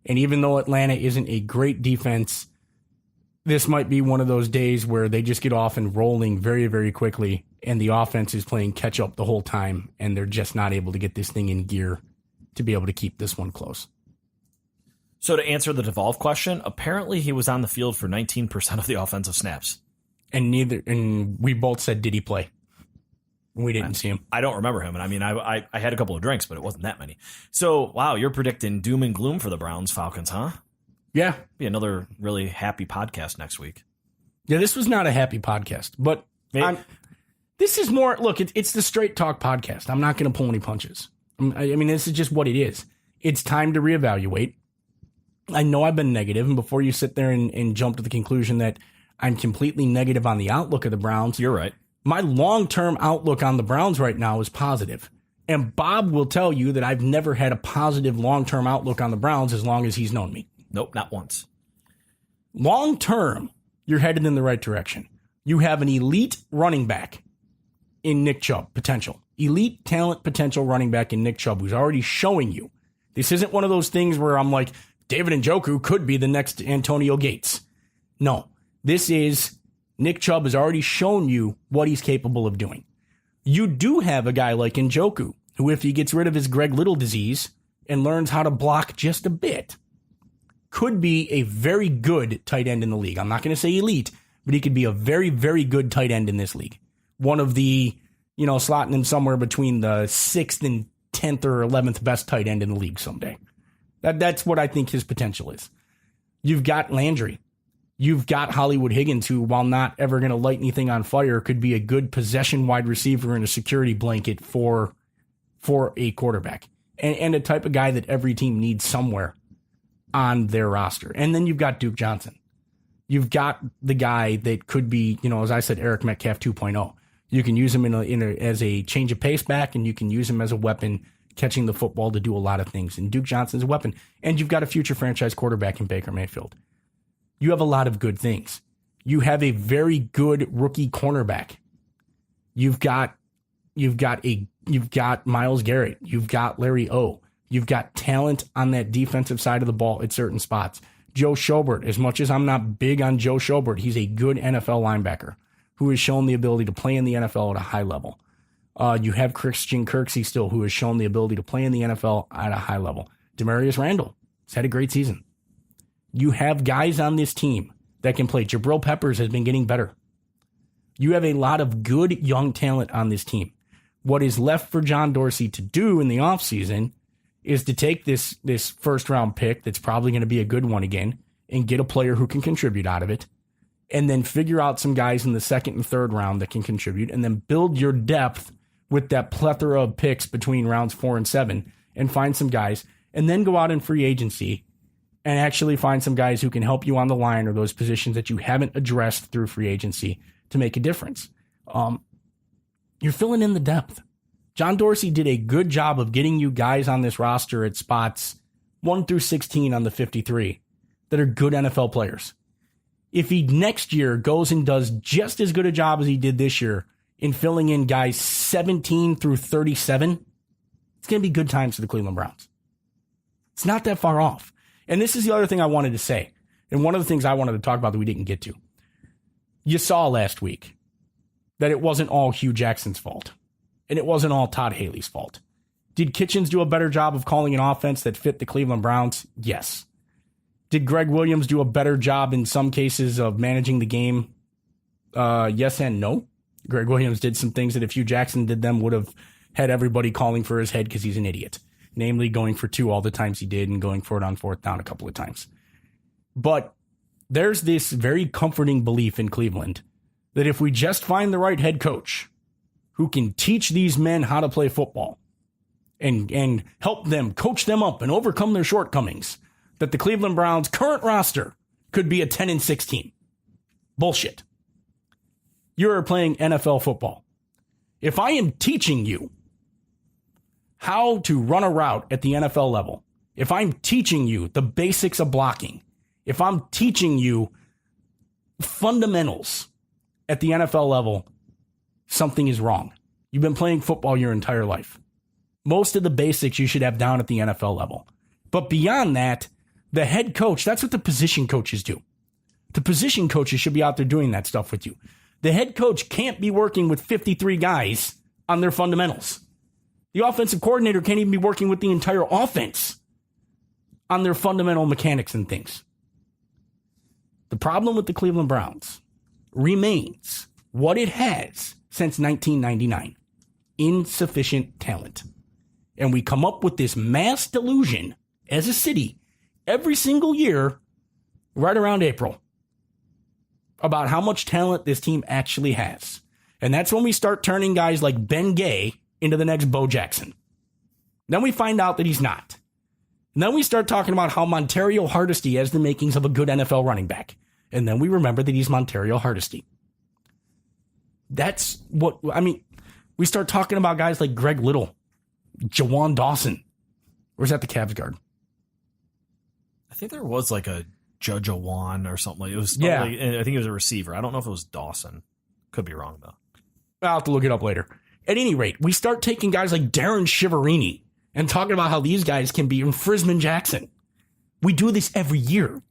and even though Atlanta isn't a great defense, this might be one of those days where they just get off and rolling very, very quickly, and the offense is playing catch up the whole time, and they're just not able to get this thing in gear to be able to keep this one close. So to answer the Devolve question, apparently he was on the field for 19% of the offensive snaps. And we both said, did he play? We didn't see him. I don't remember him. And I mean, I had a couple of drinks, but it wasn't that many. So, wow, you're predicting doom and gloom for the Browns Falcons, huh? Yeah. Be another really happy podcast next week. Yeah, this was not a happy podcast, but this is more, look, it's the Straight Talk podcast. I'm not going to pull any punches. I mean, this is just what it is. It's time to reevaluate. I know I've been negative, and before you sit there and jump to the conclusion that I'm completely negative on the outlook of the Browns, you're right. My long-term outlook on the Browns right now is positive. And Bob will tell you that I've never had a positive long-term outlook on the Browns as long as he's known me. Nope, not once. Long-term, you're headed in the right direction. You have an elite running back in Nick Chubb, potential. Elite talent potential running back in Nick Chubb, who's already showing you. This isn't one of those things where I'm like, David Njoku could be the next Antonio Gates. No, this is Nick Chubb has already shown you what he's capable of doing. You do have a guy like Njoku, who if he gets rid of his Greg Little disease and learns how to block just a bit, could be a very good tight end in the league. I'm not going to say elite, but he could be a very, very good tight end in this league. One of the, slotting him somewhere between the 6th and 10th or 11th best tight end in the league someday. That's what I think his potential is. You've got Landry. You've got Hollywood Higgins, who, while not ever going to light anything on fire, could be a good possession wide receiver and a security blanket for a quarterback. And a type of guy that every team needs somewhere on their roster. And then you've got Duke Johnson. You've got the guy that could be, as I said, Eric Metcalf 2.0. You can use him as a change of pace back, and you can use him as a weapon catching the football to do a lot of things. And Duke Johnson's a weapon. And you've got a future franchise quarterback in Baker Mayfield. You have a lot of good things. You have a very good rookie cornerback. You've got Myles Garrett. You've got Larry O. You've got talent on that defensive side of the ball at certain spots. Joe Schobert, as much as I'm not big on Joe Schobert, he's a good NFL linebacker who has shown the ability to play in the NFL at a high level. You have Christian Kirksey still, who has shown the ability to play in the NFL at a high level. Demarius Randall has had a great season. You have guys on this team that can play. Jabril Peppers has been getting better. You have a lot of good young talent on this team. What is left for John Dorsey to do in the offseason is to take this first-round pick that's probably going to be a good one again and get a player who can contribute out of it, and then figure out some guys in the second and third round that can contribute, and then build your depth with that plethora of picks between rounds 4 and 7 and find some guys, and then go out in free agency and actually find some guys who can help you on the line or those positions that you haven't addressed through free agency to make a difference. You're filling in the depth. John Dorsey did a good job of getting you guys on this roster at spots 1 through 16 on the 53 that are good NFL players. If he next year goes and does just as good a job as he did this year in filling in guys 17 through 37, it's going to be good times for the Cleveland Browns. It's not that far off. And this is the other thing I wanted to say. And one of the things I wanted to talk about that we didn't get to. You saw last week that it wasn't all Hugh Jackson's fault. And it wasn't all Todd Haley's fault. Did Kitchens do a better job of calling an offense that fit the Cleveland Browns? Yes. Did Gregg Williams do a better job in some cases of managing the game? Yes and no. Gregg Williams did some things that if Hugh Jackson did them would have had everybody calling for his head because he's an idiot. Namely, going for 2 all the times he did and going for it on 4th down a couple of times. But there's this very comforting belief in Cleveland that if we just find the right head coach who can teach these men how to play football and help them, coach them up and overcome their shortcomings, that the Cleveland Browns' current roster could be a 10-6 team. Bullshit. You're playing NFL football. If I am teaching you how to run a route at the NFL level, if I'm teaching you the basics of blocking, if I'm teaching you fundamentals at the NFL level, something is wrong. You've been playing football your entire life. Most of the basics you should have down at the NFL level. But beyond that, the head coach, that's what the position coaches do. The position coaches should be out there doing that stuff with you. The head coach can't be working with 53 guys on their fundamentals. The offensive coordinator can't even be working with the entire offense on their fundamental mechanics and things. The problem with the Cleveland Browns remains what it has since 1999. Insufficient talent. And we come up with this mass delusion as a city every single year right around April about how much talent this team actually has. And that's when we start turning guys like Ben Gay into the next Bo Jackson. Then we find out that he's not. And then we start talking about how Montario Hardesty has the makings of a good NFL running back. And then we remember that he's Montario Hardesty. That's what, I mean, we start talking about guys like Greg Little, Jawan Dawson. Where's that the Cavs guard? I think there was like a Judge Awan or something like it was. Yeah. I think it was a receiver. I don't know if it was Dawson. Could be wrong though. I'll have to look it up later. At any rate, we start taking guys like Darren Shiverini and talking about how these guys can be in Frisman Jackson. We do this every year.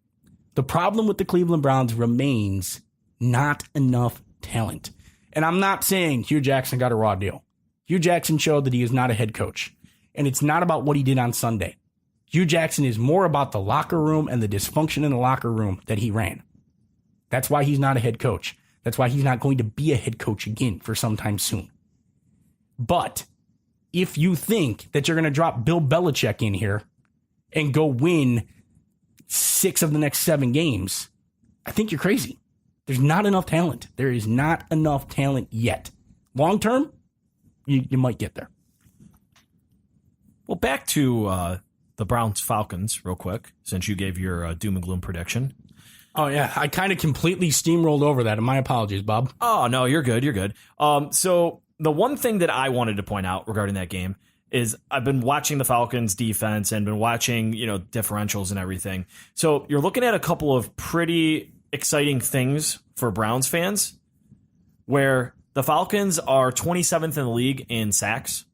The problem with the Cleveland Browns remains not enough talent. And I'm not saying Hugh Jackson got a raw deal. Hugh Jackson showed that he is not a head coach. And it's not about what he did on Sunday. Hugh Jackson is more about the locker room and the dysfunction in the locker room that he ran. That's why he's not a head coach. That's why he's not going to be a head coach again for some time soon. But if you think that you're going to drop Bill Belichick in here and go win 6 of the next 7 games, I think you're crazy. There's not enough talent. There is not enough talent yet. Long term, you might get there. Well, back to the Browns Falcons real quick, since you gave your doom and gloom prediction. Oh, yeah. I kind of completely steamrolled over that. And my apologies, Bob. Oh, no, you're good. You're good. So the one thing that I wanted to point out regarding that game is I've been watching the Falcons defense and been watching, differentials and everything. So you're looking at a couple of pretty exciting things for Browns fans where the Falcons are 27th in the league in sacks.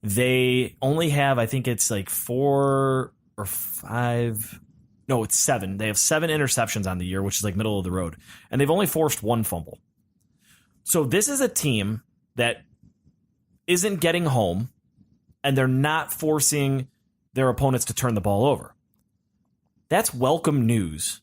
They only have, I think it's like 4 or 5. No, it's 7. They have 7 interceptions on the year, which is like middle of the road. And they've only forced 1 fumble. So this is a team that isn't getting home, and they're not forcing their opponents to turn the ball over. That's welcome news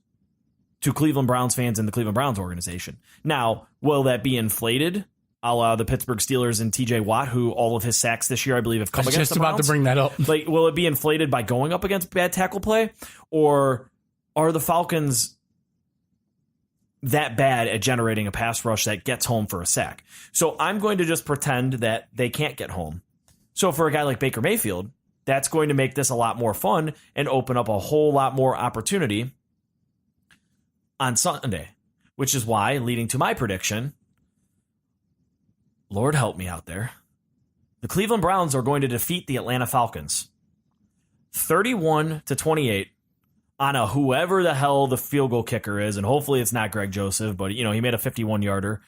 to Cleveland Browns fans and the Cleveland Browns organization. Now, will that be inflated? A la the Pittsburgh Steelers and TJ Watt, who all of his sacks this year, I believe, have come against the Browns. I was just about to bring that up. Like, will it be inflated by going up against bad tackle play? Or are the Falcons that bad at generating a pass rush that gets home for a sack? So I'm going to just pretend that they can't get home. So for a guy like Baker Mayfield, that's going to make this a lot more fun and open up a whole lot more opportunity on Sunday, which is why, leading to my prediction, Lord help me out there, the Cleveland Browns are going to defeat the Atlanta Falcons 31-28 on a whoever the hell the field goal kicker is, and hopefully it's not Greg Joseph, but he made a 51-yarder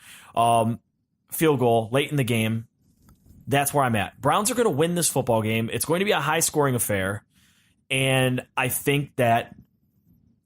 field goal late in the game. That's where I'm at. Browns are going to win this football game. It's going to be a high-scoring affair, and I think that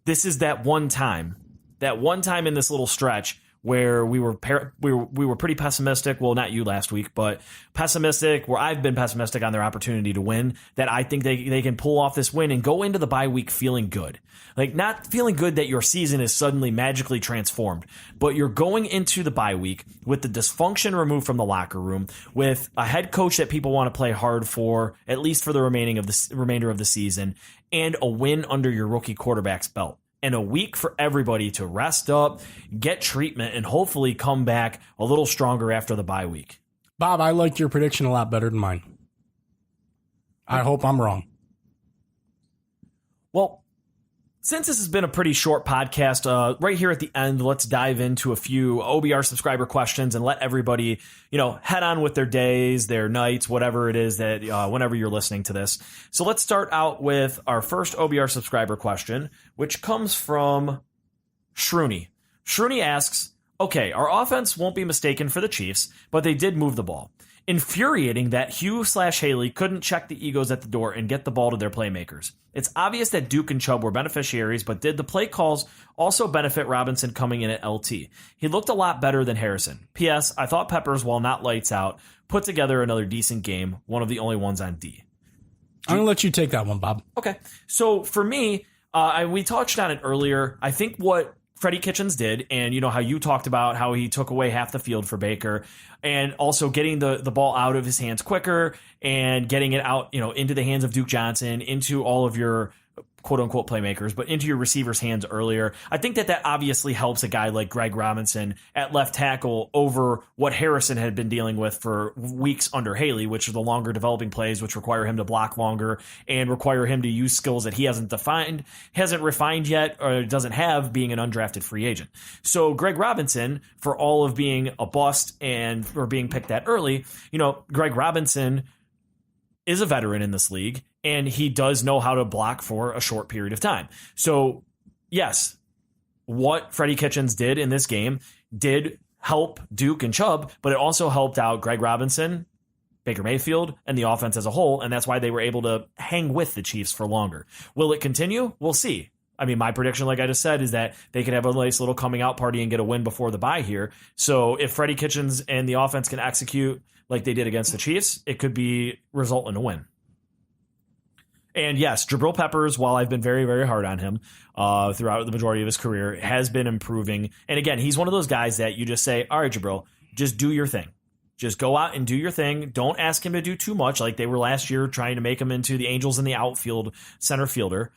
this is that one time in this little stretch where we were pretty pessimistic. Well, not you last week, but pessimistic, where I've been pessimistic on their opportunity to win, that I think they can pull off this win and go into the bye week feeling good. Like, not feeling good that your season is suddenly magically transformed, but you're going into the bye week with the dysfunction removed from the locker room, with a head coach that people want to play hard for, at least for the remainder of the season, and a win under your rookie quarterback's belt. And a week for everybody to rest up, get treatment, and hopefully come back a little stronger after the bye week. Bob, I liked your prediction a lot better than mine. I hope I'm wrong. Well, since this has been a pretty short podcast, right here at the end, let's dive into a few OBR subscriber questions and let everybody, head on with their days, their nights, whatever it is that whenever you're listening to this. So let's start out with our first OBR subscriber question, which comes from Shrooney. Shrooney asks, okay, our offense won't be mistaken for the Chiefs, but they did move the ball. Infuriating that Hugh/Haley couldn't check the egos at the door and get the ball to their playmakers. It's obvious that Duke and Chubb were beneficiaries, but did the play calls also benefit Robinson coming in at LT? He looked a lot better than Harrison. P.S. I thought Peppers, while not lights out, put together another decent game, one of the only ones on D. I'm going to let you take that one, Bob. Okay. So for me, we touched on it earlier. I think what Freddie Kitchens did, and how you talked about how he took away half the field for Baker, and also getting the ball out of his hands quicker and getting it out, into the hands of Duke Johnson, into all of your quote unquote playmakers, but into your receivers' hands earlier. I think that obviously helps a guy like Gregg Robinson at left tackle over what Harrison had been dealing with for weeks under Haley, which are the longer developing plays, which require him to block longer and require him to use skills that he hasn't refined yet, or doesn't have, being an undrafted free agent. So Gregg Robinson, for all of being a bust and for being picked that early, Gregg Robinson is a veteran in this league, and he does know how to block for a short period of time. So, yes, what Freddie Kitchens did in this game did help Duke and Chubb, but it also helped out Gregg Robinson, Baker Mayfield, and the offense as a whole, and that's why they were able to hang with the Chiefs for longer. Will it continue? We'll see. I mean, my prediction, like I just said, is that they could have a nice little coming out party and get a win before the bye here. So if Freddie Kitchens and the offense can execute like they did against the Chiefs, it could result in a win. And yes, Jabril Peppers, while I've been very, very hard on him throughout the majority of his career, has been improving. And again, he's one of those guys that you just say, all right, Jabril, just do your thing. Just go out and do your thing. Don't ask him to do too much like they were last year trying to make him into the Angels in the outfield center fielder.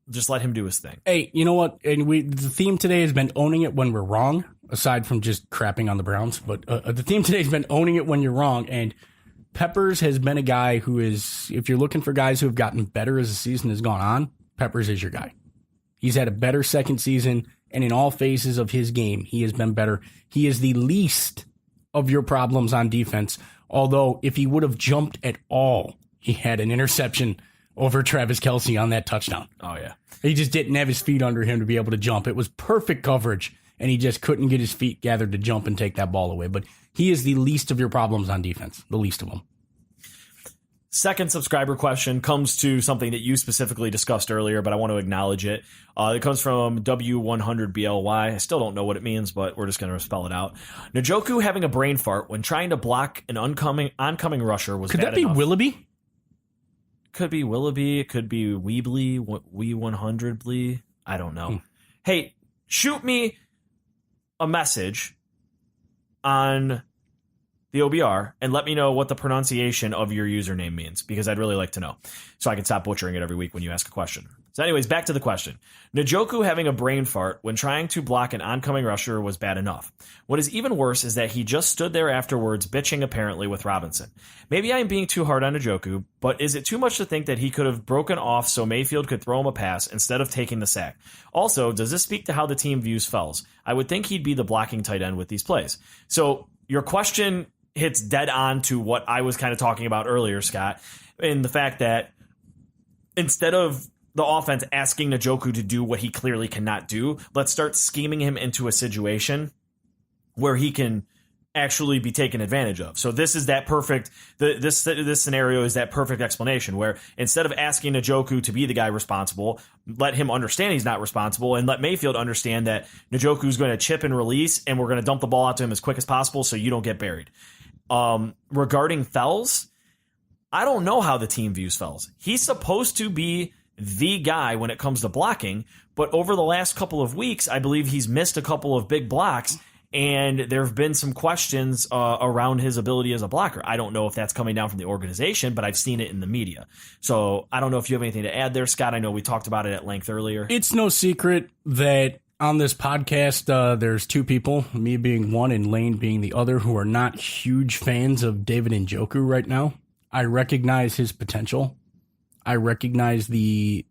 Just let him do his thing. Hey, you know what? And the theme today has been owning it when we're wrong, aside from just crapping on the Browns. But the theme today has been owning it when you're wrong. And Peppers has been a guy who is, if you're looking for guys who have gotten better as the season has gone on, Peppers is your guy. He's had a better second season, and in all phases of his game, he has been better. He is the least of your problems on defense. Although, if he would have jumped at all, he had an interception over Travis Kelce on that touchdown. Oh, yeah. He just didn't have his feet under him to be able to jump. It was perfect coverage, and he just couldn't get his feet gathered to jump and take that ball away. But he is the least of your problems on defense, the least of them. Second subscriber question comes to something that you specifically discussed earlier, but I want to acknowledge it. It comes from W100BLY. I still don't know what it means, but we're just going to spell it out. Njoku having a brain fart when trying to block an oncoming rusher was bad enough. Could that be Willoughby? Could be Willoughby. It could be Weebly, We100bly. I don't know. Hey, shoot me a message on the OBR and let me know what the pronunciation of your username means, because I'd really like to know so I can stop butchering it every week when you ask a question. So anyways, back to the question. Njoku having a brain fart when trying to block an oncoming rusher was bad enough. What is even worse is that he just stood there afterwards bitching apparently with Robinson. Maybe I am being too hard on Njoku, but is it too much to think that he could have broken off so Mayfield could throw him a pass instead of taking the sack? Also, does this speak to how the team views Fells? I would think he'd be the blocking tight end with these plays. So your question hits dead on to what I was kind of talking about earlier, Scott, in the fact that instead of the offense asking Njoku to do what he clearly cannot do, let's start scheming him into a situation where he can actually be taken advantage of. So this is that perfect, this scenario is that perfect explanation where instead of asking Njoku to be the guy responsible, let him understand he's not responsible and let Mayfield understand that Njoku's going to chip and release and we're going to dump the ball out to him as quick as possible so you don't get buried. Regarding Fells, I don't know how the team views Fells. He's supposed to be the guy when it comes to blocking, but over the last couple of weeks, I believe he's missed a couple of big blocks, and there have been some questions around his ability as a blocker. I don't know if that's coming down from the organization, but I've seen it in the media. So I don't know if you have anything to add there, Scott. I know we talked about it at length earlier. It's no secret that on this podcast, there's two people, me being one and Lane being the other, who are not huge fans of David Njoku right now. I recognize his potential. I recognize the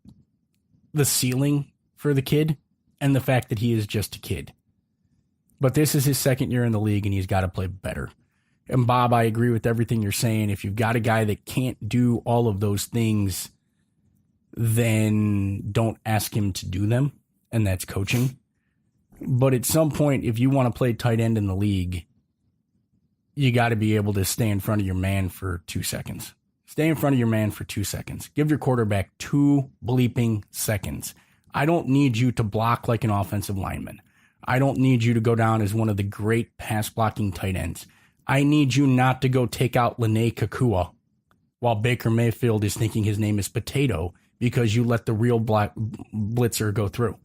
ceiling for the kid and the fact that he is just a kid. But this is his second year in the league, and he's got to play better. And Bob, I agree with everything you're saying. If you've got a guy that can't do all of those things, then don't ask him to do them, and that's coaching. But at some point, if you want to play tight end in the league, you got to be able to stay in front of your man for 2 seconds. Stay in front of your man for 2 seconds. Give your quarterback 2 bleeping seconds. I don't need you to block like an offensive lineman. I don't need you to go down as one of the great pass blocking tight ends. I need you not to go take out Lene Kakua while Baker Mayfield is thinking his name is Potato because you let the real blitzer go through.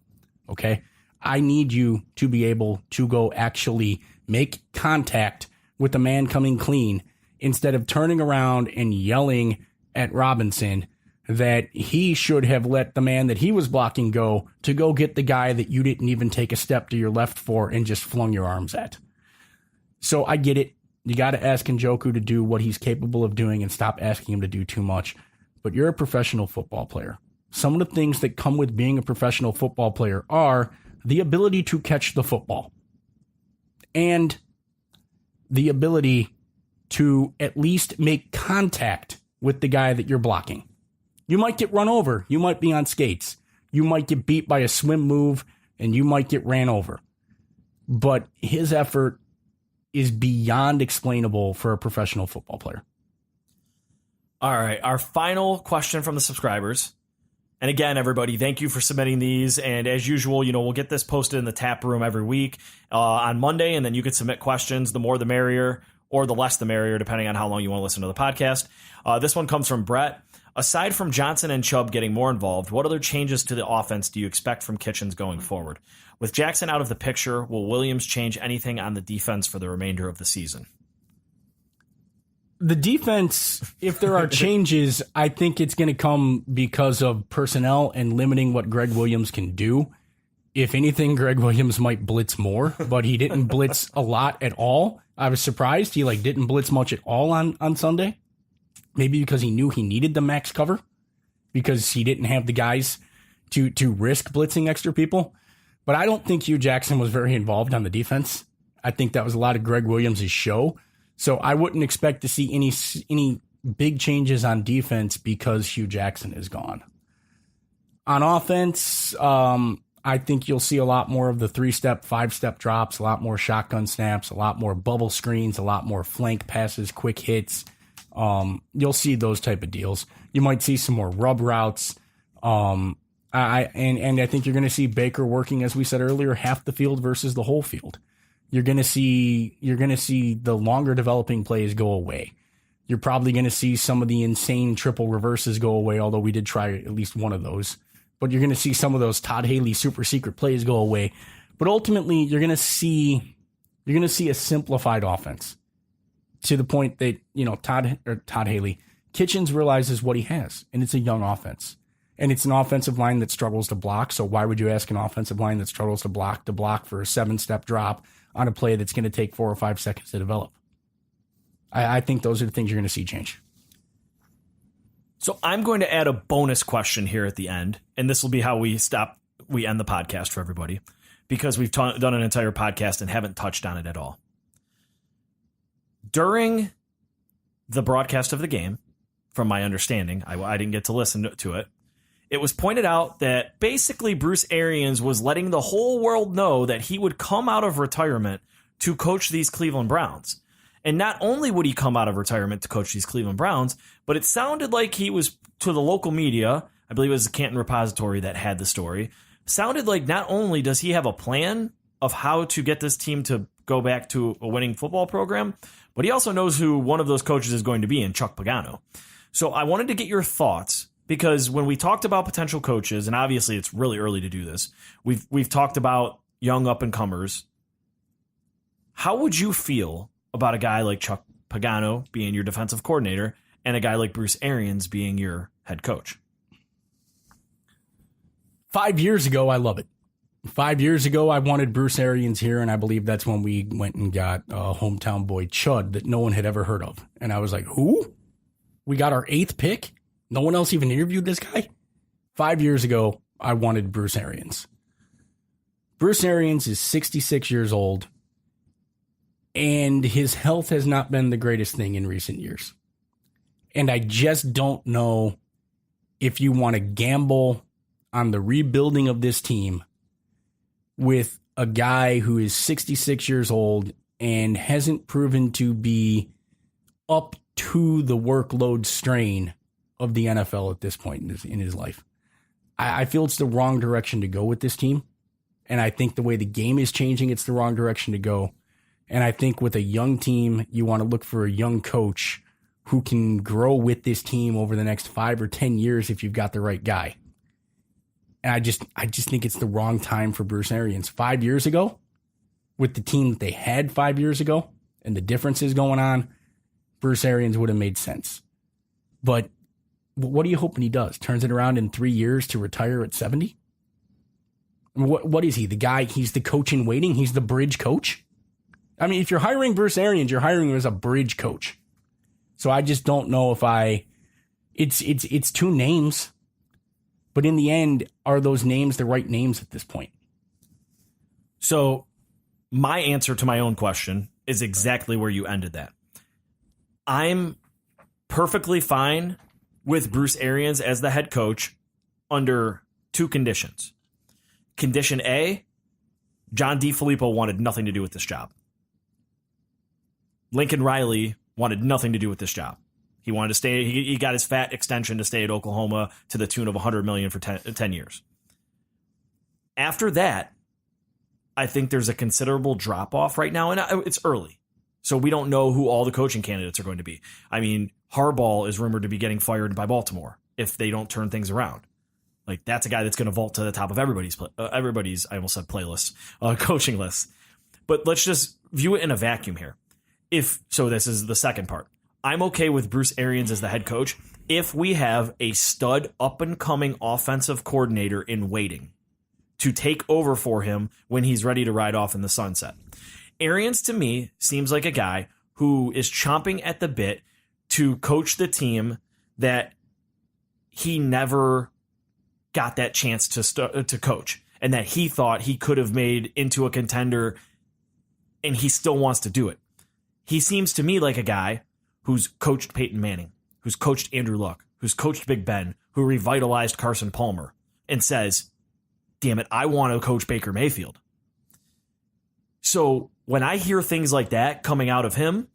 Okay? I need you to be able to go actually make contact with the man coming clean instead of turning around and yelling at Robinson that he should have let the man that he was blocking go to go get the guy that you didn't even take a step to your left for and just flung your arms at. So I get it. You got to ask Njoku to do what he's capable of doing and stop asking him to do too much. But you're a professional football player. Some of the things that come with being a professional football player are the ability to catch the football and the ability to at least make contact with the guy that you're blocking. You might get run over. You might be on skates. You might get beat by a swim move, and you might get ran over. But his effort is beyond explainable for a professional football player. All right, our final question from the subscribers. And again, everybody, thank you for submitting these. And as usual, we'll get this posted in the tap room every week on Monday, and then you can submit questions. The more the merrier, or the less the merrier, depending on how long you want to listen to the podcast. This one comes from Brett. Aside from Johnson and Chubb getting more involved, what other changes to the offense do you expect from Kitchens going forward? With Jackson out of the picture, will Williams change anything on the defense for the remainder of the season? The defense, if there are changes, I think it's going to come because of personnel and limiting what Gregg Williams can do. If anything, Gregg Williams might blitz more, but he didn't blitz a lot at all. I was surprised he didn't blitz much at all on Sunday. Maybe because he knew he needed the max cover because he didn't have the guys to risk blitzing extra people. But I don't think Hugh Jackson was very involved on the defense. I think that was a lot of Gregg Williams' show. So I wouldn't expect to see any big changes on defense because Hugh Jackson is gone. On offense, I think you'll see a lot more of the 3-step, 5-step drops, a lot more shotgun snaps, a lot more bubble screens, a lot more flank passes, quick hits. You'll see those type of deals. You might see some more rub routes. I think you're going to see Baker working, as we said earlier, half the field versus the whole field. You're going to see the longer developing plays go away. You're probably going to see some of the insane triple reverses go away, although we did try at least one of those. But you're going to see some of those Todd Haley super secret plays go away. But ultimately, you're going to see a simplified offense to the point that, Todd Haley, Kitchens realizes what he has, and it's a young offense. And it's an offensive line that struggles to block. So why would you ask an offensive line that struggles to block for a 7-step drop on a play that's going to take 4 or 5 seconds to develop? I think those are the things you're going to see change. So I'm going to add a bonus question here at the end, and this will be how we end the podcast for everybody, because we've done an entire podcast and haven't touched on it at all. During the broadcast of the game, from my understanding, I didn't get to listen to it, it was pointed out that basically Bruce Arians was letting the whole world know that he would come out of retirement to coach these Cleveland Browns. And not only would he come out of retirement to coach these Cleveland Browns, but it sounded like he was, to the local media, I believe it was the Canton Repository that had the story, sounded like not only does he have a plan of how to get this team to go back to a winning football program, but he also knows who one of those coaches is going to be in Chuck Pagano. So I wanted to get your thoughts, because when we talked about potential coaches, and obviously it's really early to do this, we've talked about young up-and-comers. How would you feel about a guy like Chuck Pagano being your defensive coordinator and a guy like Bruce Arians being your head coach? 5 years ago, I love it. 5 years ago, I wanted Bruce Arians here, and I believe that's when we went and got a hometown boy, Chud, that no one had ever heard of. And I was like, who? We got our 8th pick? No one else even interviewed this guy? 5 years ago, I wanted Bruce Arians. Bruce Arians is 66 years old, and his health has not been the greatest thing in recent years. And I just don't know if you want to gamble on the rebuilding of this team with a guy who is 66 years old and hasn't proven to be up to the workload strain of the NFL at this point in his life. I feel it's the wrong direction to go with this team. And I think the way the game is changing, it's the wrong direction to go. And I think with a young team, you want to look for a young coach who can grow with this team over the next 5 or 10 years if you've got the right guy. And I just think it's the wrong time for Bruce Arians. 5 years ago, with the team that they had 5 years ago and the differences going on, Bruce Arians would have made sense. But what are you hoping he does? Turns it around in 3 years to retire at 70? What is he? The guy, he's the coach in waiting? He's the bridge coach? I mean, if you're hiring Bruce Arians, you're hiring him as a bridge coach. So I just don't know if it's two names, but in the end, are those names the right names at this point? So my answer to my own question is exactly where you ended that. I'm perfectly fine with Bruce Arians as the head coach under two conditions. Condition A, John DeFilippo wanted nothing to do with this job. Lincoln Riley wanted nothing to do with this job. He wanted to stay. He got his fat extension to stay at Oklahoma to the tune of $100 million for 10 years. After that, I think there's a considerable drop off right now, and it's early, so we don't know who all the coaching candidates are going to be. I mean, Harbaugh is rumored to be getting fired by Baltimore if they don't turn things around. Like, that's a guy that's going to vault to the top of everybody's I almost said playlist, coaching list. But let's just view it in a vacuum here. So this is the second part. I'm okay with Bruce Arians as the head coach if we have a stud up-and-coming offensive coordinator in waiting to take over for him when he's ready to ride off in the sunset. Arians, to me, seems like a guy who is chomping at the bit to coach the team that he never got that chance to coach, and that he thought he could have made into a contender, and he still wants to do it. He seems to me like a guy who's coached Peyton Manning, who's coached Andrew Luck, who's coached Big Ben, who revitalized Carson Palmer, and says, damn it, I want to coach Baker Mayfield. So when I hear things like that coming out of him,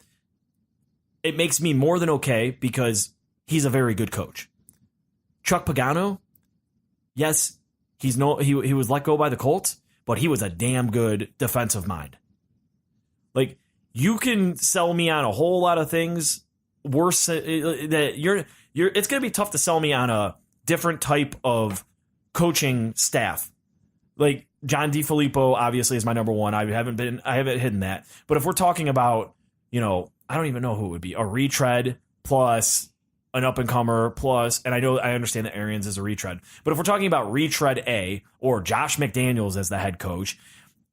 it makes me more than okay, because he's a very good coach. Chuck Pagano, yes, he was let go by the Colts, but he was a damn good defensive mind. Like, you can sell me on a whole lot of things worse that it's going to be tough to sell me on a different type of coaching staff. Like, John DeFilippo obviously is my number one. I haven't hidden that. But if we're talking about, I don't even know who it would be, a retread plus an up-and-comer plus, and I understand that Arians is a retread, but if we're talking about retread A or Josh McDaniels as the head coach,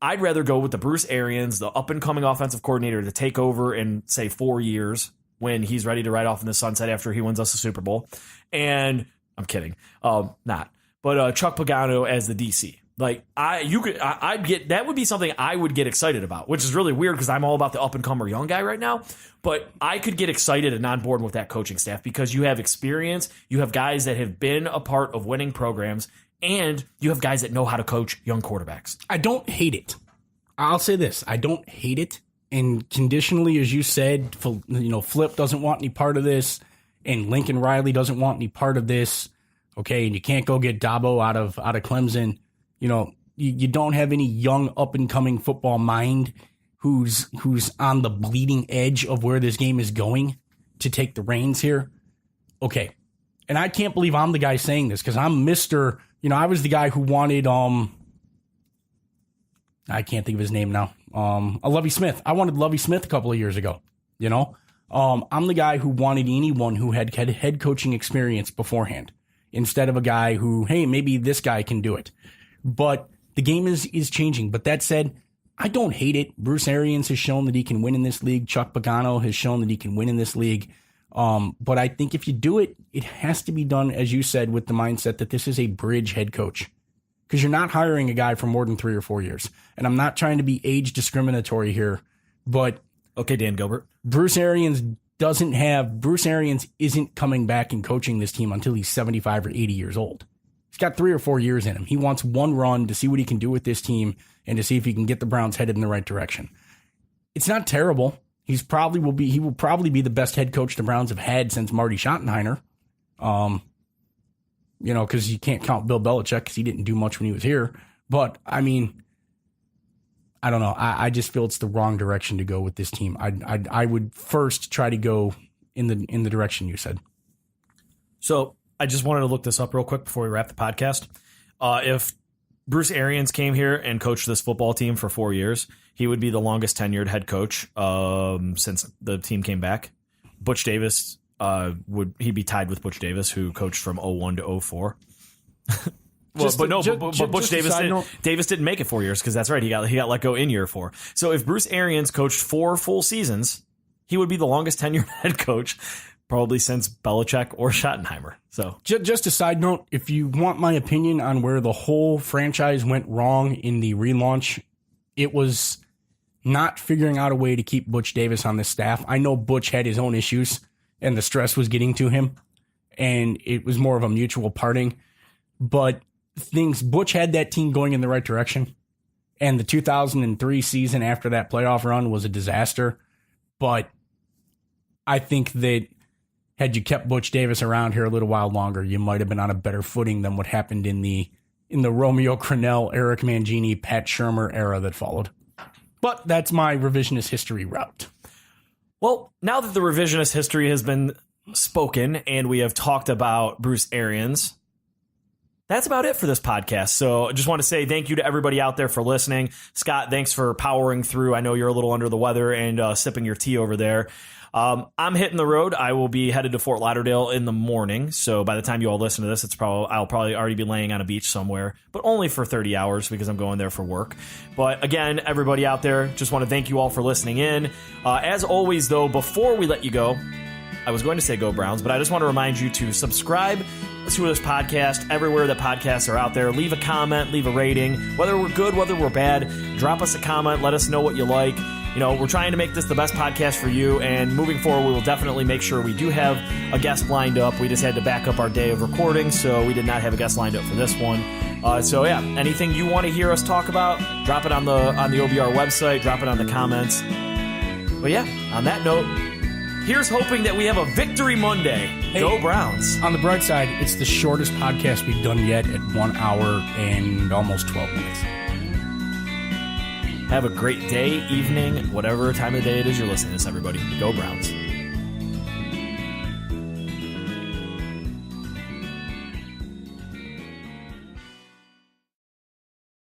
I'd rather go with the Bruce Arians, the up-and-coming offensive coordinator, to take over in, say, 4 years when he's ready to ride off in the sunset after he wins us a Super Bowl. And I'm kidding, not. But Chuck Pagano as the DC. Like, that would be something I would get excited about, which is really weird because I'm all about the up-and-comer young guy right now. But I could get excited and on board with that coaching staff because you have experience, you have guys that have been a part of winning programs, and you have guys that know how to coach young quarterbacks. I don't hate it. I'll say this. I don't hate it. And conditionally, as you said, Flip doesn't want any part of this, and Lincoln Riley doesn't want any part of this. Okay, and you can't go get Dabo out of Clemson. You don't have any young up-and-coming football mind who's on the bleeding edge of where this game is going to take the reins here. Okay. And I can't believe I'm the guy saying this because I'm Mr. I was the guy who wanted, I can't think of his name now. Lovie Smith. I wanted Lovie Smith a couple of years ago, I'm the guy who wanted anyone who had head coaching experience beforehand instead of a guy who, hey, maybe this guy can do it. But the game is changing. But that said, I don't hate it. Bruce Arians has shown that he can win in this league. Chuck Pagano has shown that he can win in this league. But I think if you do it, it has to be done, as you said, with the mindset that this is a bridge head coach. Because you're not hiring a guy for more than 3 or 4 years. And I'm not trying to be age discriminatory here, but... Okay, Dan Gilbert. Bruce Arians isn't coming back and coaching this team until he's 75 or 80 years old. He's got 3 or 4 years in him. He wants one run to see what he can do with this team and to see if he can get the Browns headed in the right direction. It's not terrible. He will probably be the best head coach the Browns have had since Marty Schottenheimer. Because you can't count Bill Belichick because he didn't do much when he was here. But I mean, I don't know. I just feel it's the wrong direction to go with this team. I would first try to go in the direction you said. So I just wanted to look this up real quick before we wrap the podcast. If Bruce Arians came here and coached this football team for 4 years, he would be the longest tenured head coach since the team came back. Butch Davis would he be tied with Butch Davis, who coached from 01 to 04? Well, Just but a- ju- ju- Butch just a Davis side note. Davis didn't make it 4 years, because that's right. He got let go in year 4. So if Bruce Arians coached 4 full seasons, he would be the longest tenured head coach probably since Belichick or Schottenheimer. So Just a side note, if you want my opinion on where the whole franchise went wrong in the relaunch, it was not figuring out a way to keep Butch Davis on the staff. I know Butch had his own issues and the stress was getting to him, and it was more of a mutual parting. But Butch had that team going in the right direction, and the 2003 season after that playoff run was a disaster. But I think that had you kept Butch Davis around here a little while longer, you might have been on a better footing than what happened in the Romeo Crennel, Eric Mangini, Pat Shurmur era that followed. But that's my revisionist history route. Well, now that the revisionist history has been spoken and we have talked about Bruce Arians, that's about it for this podcast. So I just want to say thank you to everybody out there for listening. Scott, thanks for powering through. I know you're a little under the weather and sipping your tea over there. I'm hitting the road. I will be headed to Fort Lauderdale in the morning. So by the time you all listen to this, I'll probably already be laying on a beach somewhere, but only for 30 hours because I'm going there for work. But again, everybody out there, just want to thank you all for listening in. As always, though, before we let you go, I was going to say go Browns, but I just want to remind you to subscribe to this podcast everywhere that podcasts are out there. Leave a comment, leave a rating, whether we're good, whether we're bad. Drop us a comment. Let us know what you like. You know, we're trying to make this the best podcast for you, and moving forward, we will definitely make sure we do have a guest lined up. We just had to back up our day of recording, so we did not have a guest lined up for this one. So yeah, anything you want to hear us talk about, drop it on the OBR website, drop it on the comments. But yeah, on that note, here's hoping that we have a victory Monday. Hey, go Browns. On the bright side, it's the shortest podcast we've done yet at 1 hour and almost 12 minutes. Have a great day, evening, whatever time of day it is you're listening to this, everybody. Go Browns.